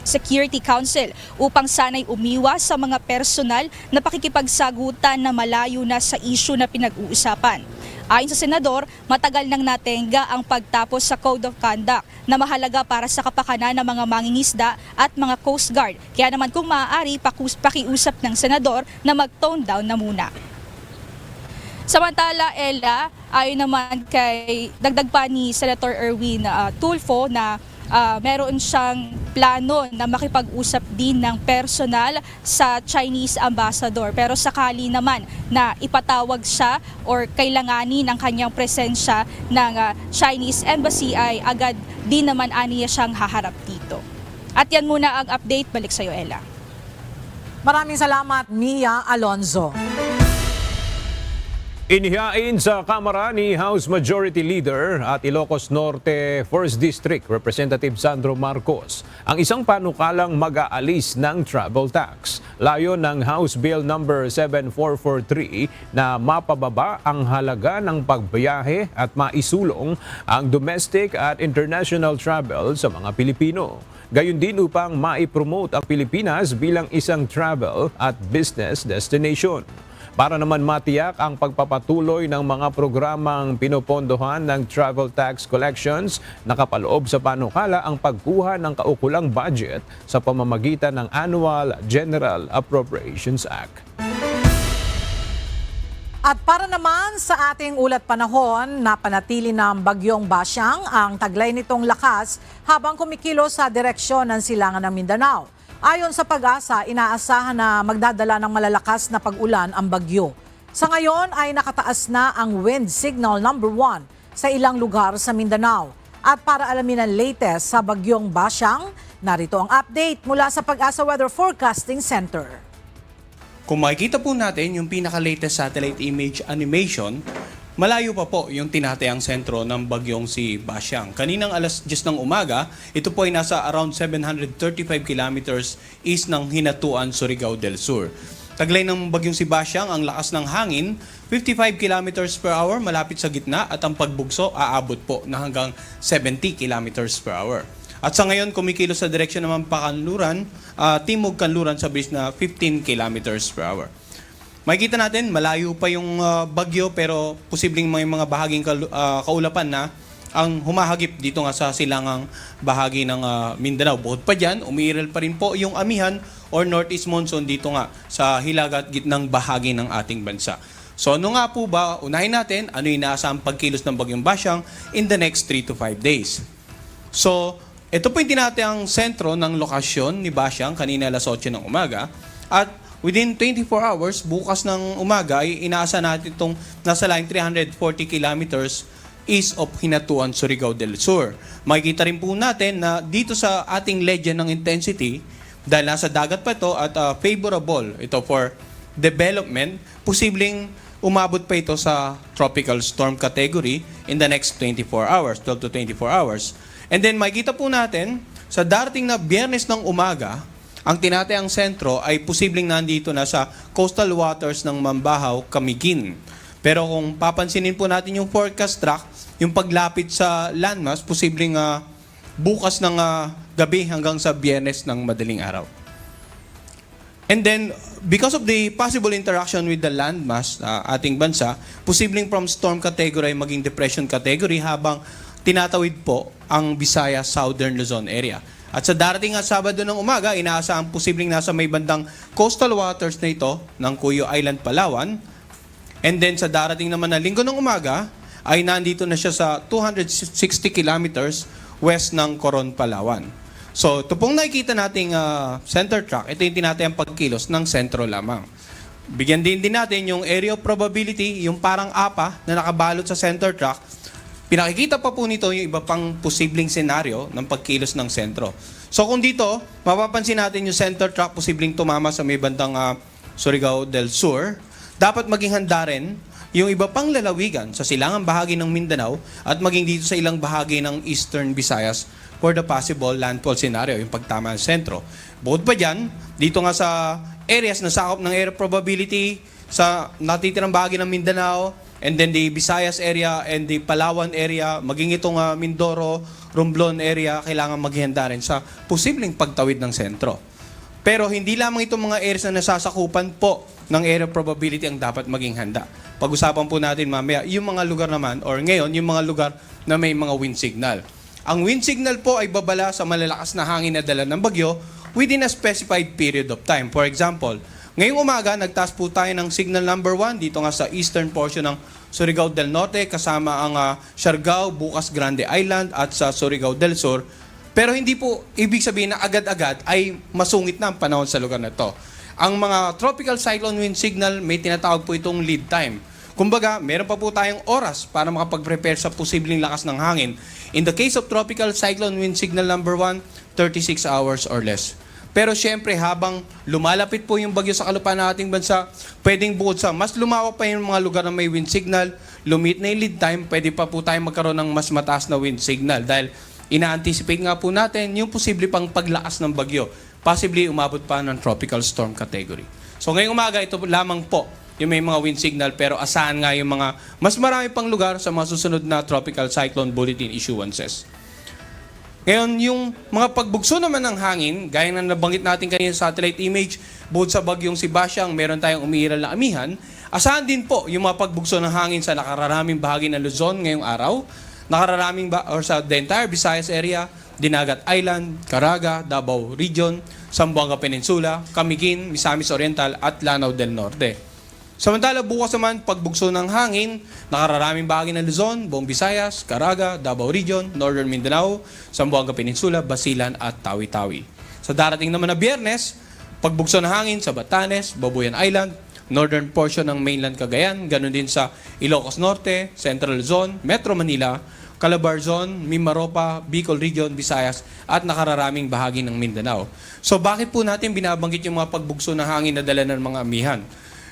Security Council upang sana'y umiwas sa mga personal na pakikipagsagutan na malayo na sa issue na pinag-uusapan. Ayon sa senador, matagal nang natenga ang pagtapos sa Code of Conduct na mahalaga para sa kapakanan ng mga mangingisda at mga Coast Guard. Kaya naman kung maaari, pakiusap ng senador na mag-tone down na muna. Samantala, Ella, ayon naman kay dagdag pa ni Senator Erwin Tulfo na meron siyang plano na makipag-usap din ng personal sa Chinese ambassador. Pero sakali naman na ipatawag siya or kailanganin ang kanyang presensya ng Chinese Embassy ay agad din naman aniya siyang haharap dito. At yan muna ang update. Balik sa iyo, Ella. Maraming salamat, Mia Alonzo. Inihain sa Kamara ni House Majority Leader at Ilocos Norte 1st District Representative Sandro Marcos ang isang panukalang mag-aalis ng travel tax. Layon ng House Bill number 7443 na mapababa ang halaga ng pagbiyahe at maisulong ang domestic at international travel sa mga Pilipino. Gayon din upang maipromote ang Pilipinas bilang isang travel at business destination. Para naman matiyak ang pagpapatuloy ng mga programang pinopondohan ng travel tax collections, nakapaloob sa panukala ang pagkuha ng kaukulang budget sa pamamagitan ng Annual General Appropriations Act. At para naman sa ating ulat panahon, napanatili ng bagyong Basyang ang taglay nitong lakas habang kumikilos sa direksyon ng silangan ng Mindanao. Ayon sa Pag-asa, inaasahan na magdadala ng malalakas na pag-ulan ang bagyo. Sa ngayon ay nakataas na ang wind signal number 1 sa ilang lugar sa Mindanao. At para alamin ang latest sa bagyong Basyang, narito ang update mula sa Pag-asa Weather Forecasting Center. Kung makikita po natin yung pinaka-latest satellite image animation, malayo pa po yung tinatayang sentro ng bagyong si Basyang. Kaninang alas 10 ng umaga, ito po ay nasa around 735 kilometers east ng Hinatuan, Surigao del Sur. Taglay ng bagyong si Basyang ang lakas ng hangin, 55 kilometers per hour malapit sa gitna at ang pagbugso aabot po na hanggang 70 kilometers per hour. At sa ngayon, kumikilos sa direksyon naman pakanluran, timog kanluran sa bilis na 15 kilometers per hour. Makikita natin, malayo pa yung bagyo pero posibleng may mga bahaging kaulapan na ang humahagip dito nga sa silangang bahagi ng Mindanao. Bukod pa dyan, umiiral pa rin po yung amihan or northeast monsoon dito nga sa hilaga at gitnang bahagi ng ating bansa. So ano nga po ba, unahin natin, ano yung inaasahang pagkilos ng bagyong Basyang in the next 3 to 5 days. So, ito po yung tinatayang sentro ng lokasyon ni Basyang kanina alas 8 ng umaga at within 24 hours, bukas ng umaga ay inaasa natin itong nasa line 340 kilometers east of Hinatuan, Surigao del Sur. Makikita rin po natin na dito sa ating legend ng intensity, dahil nasa dagat pa ito at favorable ito for development, posibleng umabot pa ito sa tropical storm category in the next 24 hours, 12 to 24 hours. And then makikita po natin, sa darating na Biyernes ng umaga, ang tinatayang sentro ay posibleng nandito na sa coastal waters ng Mambahaw, Camiguin. Pero kung papansinin po natin yung forecast track, yung paglapit sa landmass, posibleng bukas ng gabi hanggang sa Biyernes ng madaling araw. And then, because of the possible interaction with the landmass ating bansa, posibleng from storm category maging depression category habang tinatawid po ang Visayas Southern Luzon area. At sa darating nga Sabado ng umaga, inaasahan posibleng nasa may bandang coastal waters na ito ng Cuyo Island, Palawan. And then sa darating naman na Linggo ng umaga, ay nandito na siya sa 260 kilometers west ng Coron, Palawan. So ito pong nakikita nating center track, ito yung tinatayang pagkilos ng sentro lamang. Bigyan din natin yung area of probability, yung parang apa na nakabalot sa center track. Pinakikita pa po nito yung iba pang posibleng senaryo ng pagkilos ng sentro. So kung dito, mapapansin natin yung center track posibleng tumama sa may bandang Surigao del Sur, dapat maging handa rin yung iba pang lalawigan sa silangang bahagi ng Mindanao at maging dito sa ilang bahagi ng Eastern Visayas for the possible landfall scenario, yung pagtama ng sentro. Bukod pa dyan, dito nga sa areas na sakop ng area probability sa natitirang bahagi ng Mindanao, and then the Visayas area and the Palawan area, maging itong Mindoro, Romblon area, kailangan maghihanda rin sa posibleng pagtawid ng sentro. Pero hindi lamang itong mga areas na nasasakupan po ng area probability ang dapat maging handa. Pag-usapan po natin mamaya yung mga lugar naman, or ngayon, yung mga lugar na may mga wind signal. Ang wind signal po ay babala sa malalakas na hangin na dala ng bagyo within a specified period of time. For example, ngayong umaga, nagtaas po tayo ng signal number 1 dito nga sa eastern portion ng Surigao del Norte kasama ang Siargao, Bukas Grande Island at sa Surigao del Sur. Pero hindi po ibig sabihin na agad-agad ay masungit na ang panahon sa lugar na ito. Ang mga tropical cyclone wind signal, may tinatawag po itong lead time. Kumbaga, meron pa po tayong oras para makapag-prepare sa posibleng lakas ng hangin. In the case of tropical cyclone wind signal number 1, 36 hours or less. Pero syempre, habang lumalapit po yung bagyo sa kalupaan ng ating bansa, pwedeng bukod sa mas lumawak pa yung mga lugar na may wind signal, lumit na yung lead time, pwede pa po tayong magkaroon ng mas mataas na wind signal. Dahil ina-anticipate nga po natin yung posible pang paglakas ng bagyo. Possibly umabot pa ng tropical storm category. So ngayong umaga, ito lamang po yung may mga wind signal, pero asahan nga yung mga mas marami pang lugar sa mga susunod na tropical cyclone bulletin issuances. Ngayon, yung mga pagbugso naman ng hangin, gaya na nabanggit natin kanina sa satellite image, bukod sa bagyong si Basyang, meron tayong umiiral na amihan. Asahan din po yung mga pagbugso ng hangin sa nakararaming bahagi ng Luzon ngayong araw, or sa the entire Visayas area, Dinagat Island, Caraga, Davao Region, Zamboanga Peninsula, Camiguin, Misamis Oriental at Lanao del Norte. Samantala bukas naman, pagbugso ng hangin, nakararaming bahagi ng Luzon, buong Visayas, Caraga, Davao Region, Northern Mindanao, Zamboanga Peninsula, Basilan at Tawi-Tawi. Sa darating naman na Biyernes, pagbugso ng hangin sa Batanes, Babuyan Island, northern portion ng mainland Cagayan, ganun din sa Ilocos Norte, Central Luzon, Metro Manila, Calabarzon, Mimaropa, Bicol Region, Visayas at nakararaming bahagi ng Mindanao. So bakit po natin binabanggit yung mga pagbugso ng hangin na dala ng mga amihan?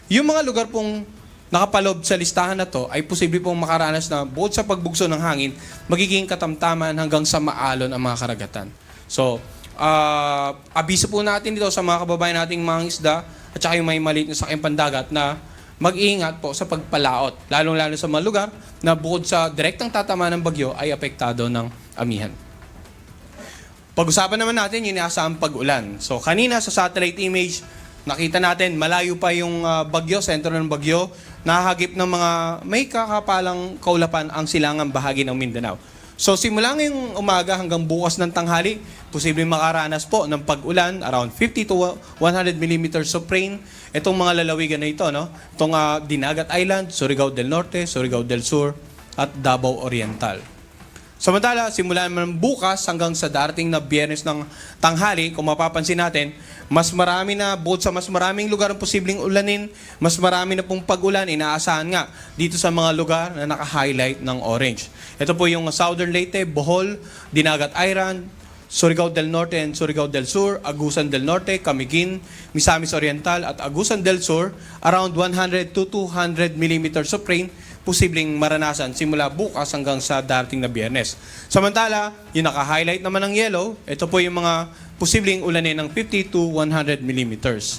Yung mga lugar pong nakapalob sa listahan na to ay posible pong makaranas na bukod sa pagbugso ng hangin, magiging katamtaman hanggang sa maalon ang mga karagatan. So, abiso po natin dito sa mga kababayan nating mga isda at saka yung may maliit na sakyang pandagat na mag-iingat po sa pagpalaot, lalong-lalo sa mga lugar na bukod sa direktang tatama ng bagyo ay apektado ng amihan. Pag-usapan naman natin yung inaasahang pag-ulan. So kanina sa satellite image, nakita natin malayo pa yung bagyo, sentro ng bagyo, nahagip ng mga may kakapalang kaulapan ang silangang bahagi ng Mindanao. So simula ngayong umaga hanggang bukas ng tanghali, posibleng makaranas po ng pag-ulan, around 50 to 100 millimeters of rain. Itong mga lalawigan na ito, no? Itong Dinagat Island, Surigao del Norte, Surigao del Sur, at Davao Oriental. Samantala, simula naman bukas hanggang sa darating na Biyernes ng tanghali, kung mapapansin natin, mas marami na, bukod sa mas maraming lugar ang posibleng ulanin, mas marami na pong pag-ulan, inaasahan nga dito sa mga lugar na naka-highlight ng orange. Ito po yung Southern Leyte, Bohol, Dinagat Island, Surigao del Norte and Surigao del Sur, Agusan del Norte, Camiguin, Misamis Oriental at Agusan del Sur, around 100 to 200 millimeters of rain, posibleng maranasan simula bukas hanggang sa darating na Biyernes. Samantala, yung naka-highlight naman ng yellow, ito po yung mga posibleng ulanin ng 50 to 100 millimeters.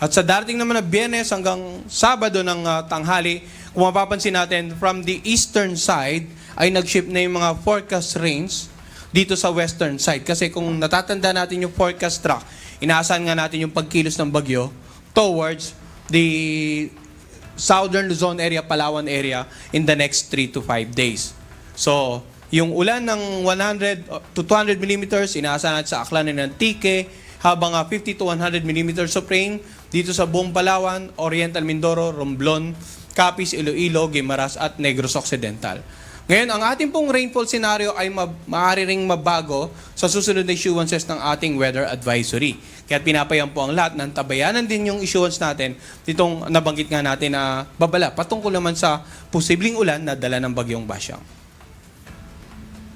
At sa darating naman na Biyernes hanggang Sabado ng tanghali, kung mapapansin natin, from the eastern side ay nag-shift na yung mga forecast range dito sa western side. Kasi kung natatanda natin yung forecast track, inaasahan nga natin yung pagkilos ng bagyo towards the southern Luzon area, Palawan area in the next 3 to 5 days. So, yung ulan ng 100 to 200 millimeters, inaasahan natin sa Aklan ng Antique, habang 50 to 100 millimeters of rain dito sa buong Palawan, Oriental Mindoro, Romblon, Capiz, Iloilo, Guimaras at Negros Occidental. Ngayon, ang ating pong rainfall scenario ay maaari ring mabago sa susunod na issuances ng ating weather advisory. Kaya pinapayan po ang lahat ng tabayanan din yung issuance natin ditong nabanggit nga natin na babala patungkol naman sa posibleng ulan na dala ng bagyong Basyang.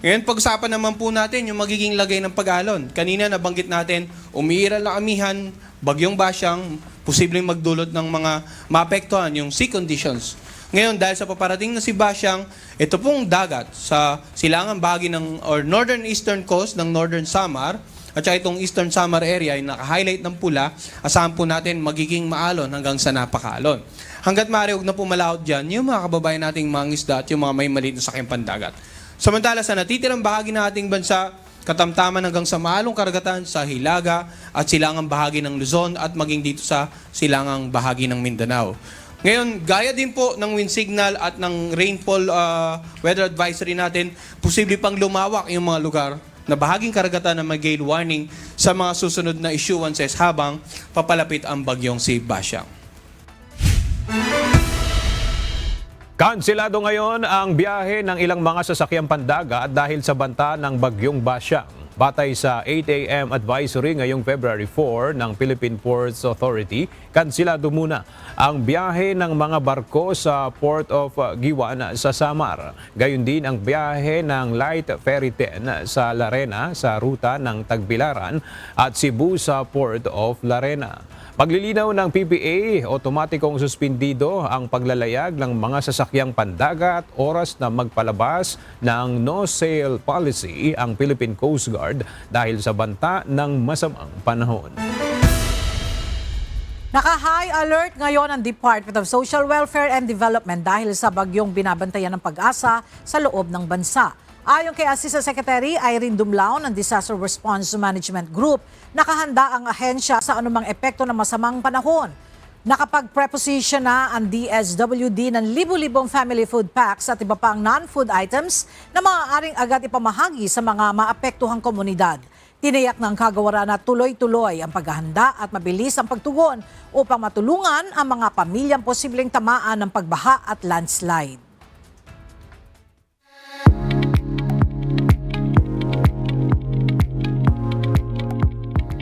Ngayon, pag-usapan naman po natin yung magiging lagay ng pag-alon. Kanina nabanggit natin, umiiral na amihan, bagyong Basyang, posibleng magdulot ng mga maapektuhan yung sea conditions. Ngayon, dahil sa paparating na si Basyang, ito pong dagat sa silangang bahagi ng or northern eastern coast ng Northern Samar at saka itong Eastern Samar area ay naka-highlight ng pula, asahan po natin magiging maalon hanggang sa napakaalon. Hanggat maaari, huwag na po malaot dyan yung mga kababayan nating mga isda at yung mga may maliit na sakyang pandagat. Samantala sa natitirang bahagi ng ating bansa, katamtaman hanggang sa maalong karagatan sa Hilaga at silangang bahagi ng Luzon at maging dito sa silangang bahagi ng Mindanao. Ngayon, gaya din po ng wind signal at ng rainfall weather advisory natin, posible pang lumawak yung mga lugar na bahaging karagatan na mag-gale warning sa mga susunod na issuances habang papalapit ang bagyong si Basyang. Kanselado ngayon ang biyahe ng ilang mga sasakyang pandagat dahil sa banta ng bagyong Basyang. Batay sa 8 a.m. advisory ngayong February 4 ng Philippine Ports Authority, kanselado muna ang biyahe ng mga barko sa Port of Giwan sa Samar. Gayon din ang biyahe ng Light Ferry 10 sa Larena sa ruta ng Tagbilaran at Cebu sa Port of Larena. Paglilinaw ng PPA, otomatikong suspindido ang paglalayag ng mga sasakyang pandagat oras na magpalabas ng no-sail policy ang Philippine Coast Guard dahil sa banta ng masamang panahon. Naka-high alert ngayon ang Department of Social Welfare and Development dahil sa bagyong binabantayan ng Pag-asa sa loob ng bansa. Ayon kay Assistant Secretary Irene Dumlao ng Disaster Response Management Group, nakahanda ang ahensya sa anumang epekto ng masamang panahon. Nakapag-preposition na ang DSWD ng libu-libong family food packs at iba pang non-food items na maaaring agad ipamahagi sa mga maapektuhang komunidad. Tiniyak ng kagawaran na tuloy-tuloy ang paghahanda at mabilis ang pagtugon upang matulungan ang mga pamilyang posibleng tamaan ng pagbaha at landslide.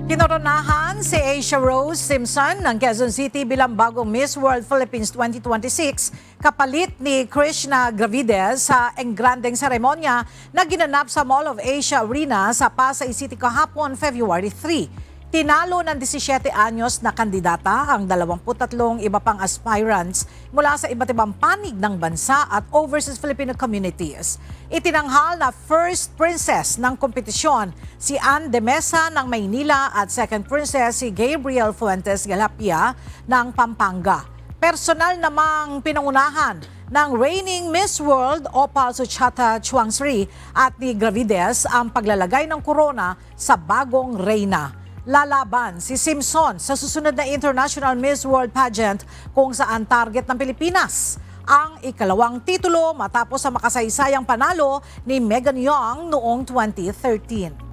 Kinoronahan si Asia Rose Simpson ng Quezon City bilang bagong Miss World Philippines 2026 kapalit ni Krishna Gravides sa engrandeng seremonya na ginanap sa Mall of Asia Arena sa Pasay City kahapon February 3. Tinalo ng 17 anyos na kandidata ang 23 iba pang aspirants mula sa iba't ibang panig ng bansa at overseas Filipino communities. Itinanghal na first princess ng kompetisyon si Ann de Mesa ng Maynila at second princess si Gabriel Fuentes Galapia ng Pampanga. Personal namang pinangunahan ng reigning Miss World Opal Suchata Chuangsri at ni Gravides ang paglalagay ng korona sa bagong reyna. Lalaban si Simpson sa susunod na International Miss World Pageant kung saan target ng Pilipinas ang ikalawang titulo matapos sa makasaysayang panalo ni Megan Young noong 2013.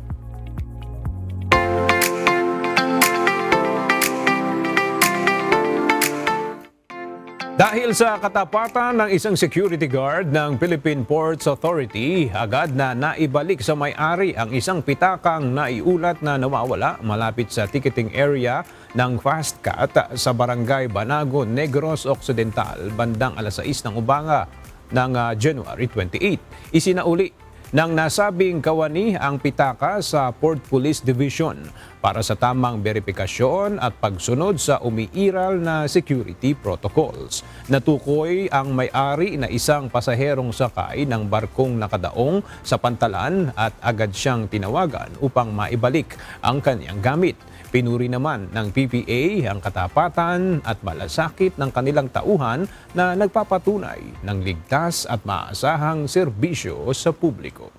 Dahil sa katapatan ng isang security guard ng Philippine Ports Authority, agad na naibalik sa may-ari ang isang pitakang naiulat na nawawala malapit sa ticketing area ng Fastcat sa Barangay Banago, Negros Occidental, bandang alas 6 ng umaga ng January 28. Isinauli ng nasabing kawani ang pitaka sa Port Police Division para sa tamang verifikasyon at pagsunod sa umiiral na security protocols. Natukoy ang may-ari na isang pasaherong sakay ng barkong nakadaong sa pantalan at agad siyang tinawagan upang maibalik ang kanyang gamit. Pinuri naman ng PPA ang katapatan at malasakit ng kanilang tauhan na nagpapatunay ng ligtas at maasahang serbisyo sa publiko.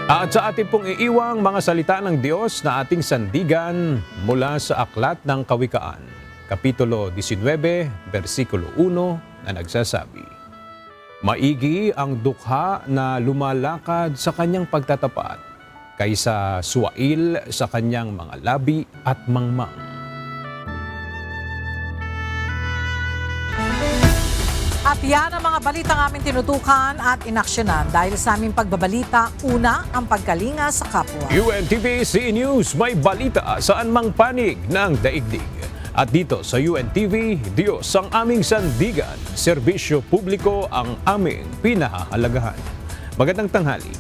At sa ating pong iiwang mga salita ng Diyos na ating sandigan mula sa Aklat ng Kawikaan, Kapitulo 19, versikulo 1 na nagsasabi, "Maigi ang dukha na lumalakad sa kanyang pagtatapat, kaysa suwail sa kanyang mga labi at mangmang." At yan ang mga balitang aming tinutukan at inaksyonan dahil sa aming pagbabalita, una ang pagkalinga sa kapwa. UNTV News, may balita saan mang panig ng daigdig. At dito sa UNTV, Diyos ang aming sandigan, serbisyo publiko ang aming pinahahalagahan. Magandang tanghali.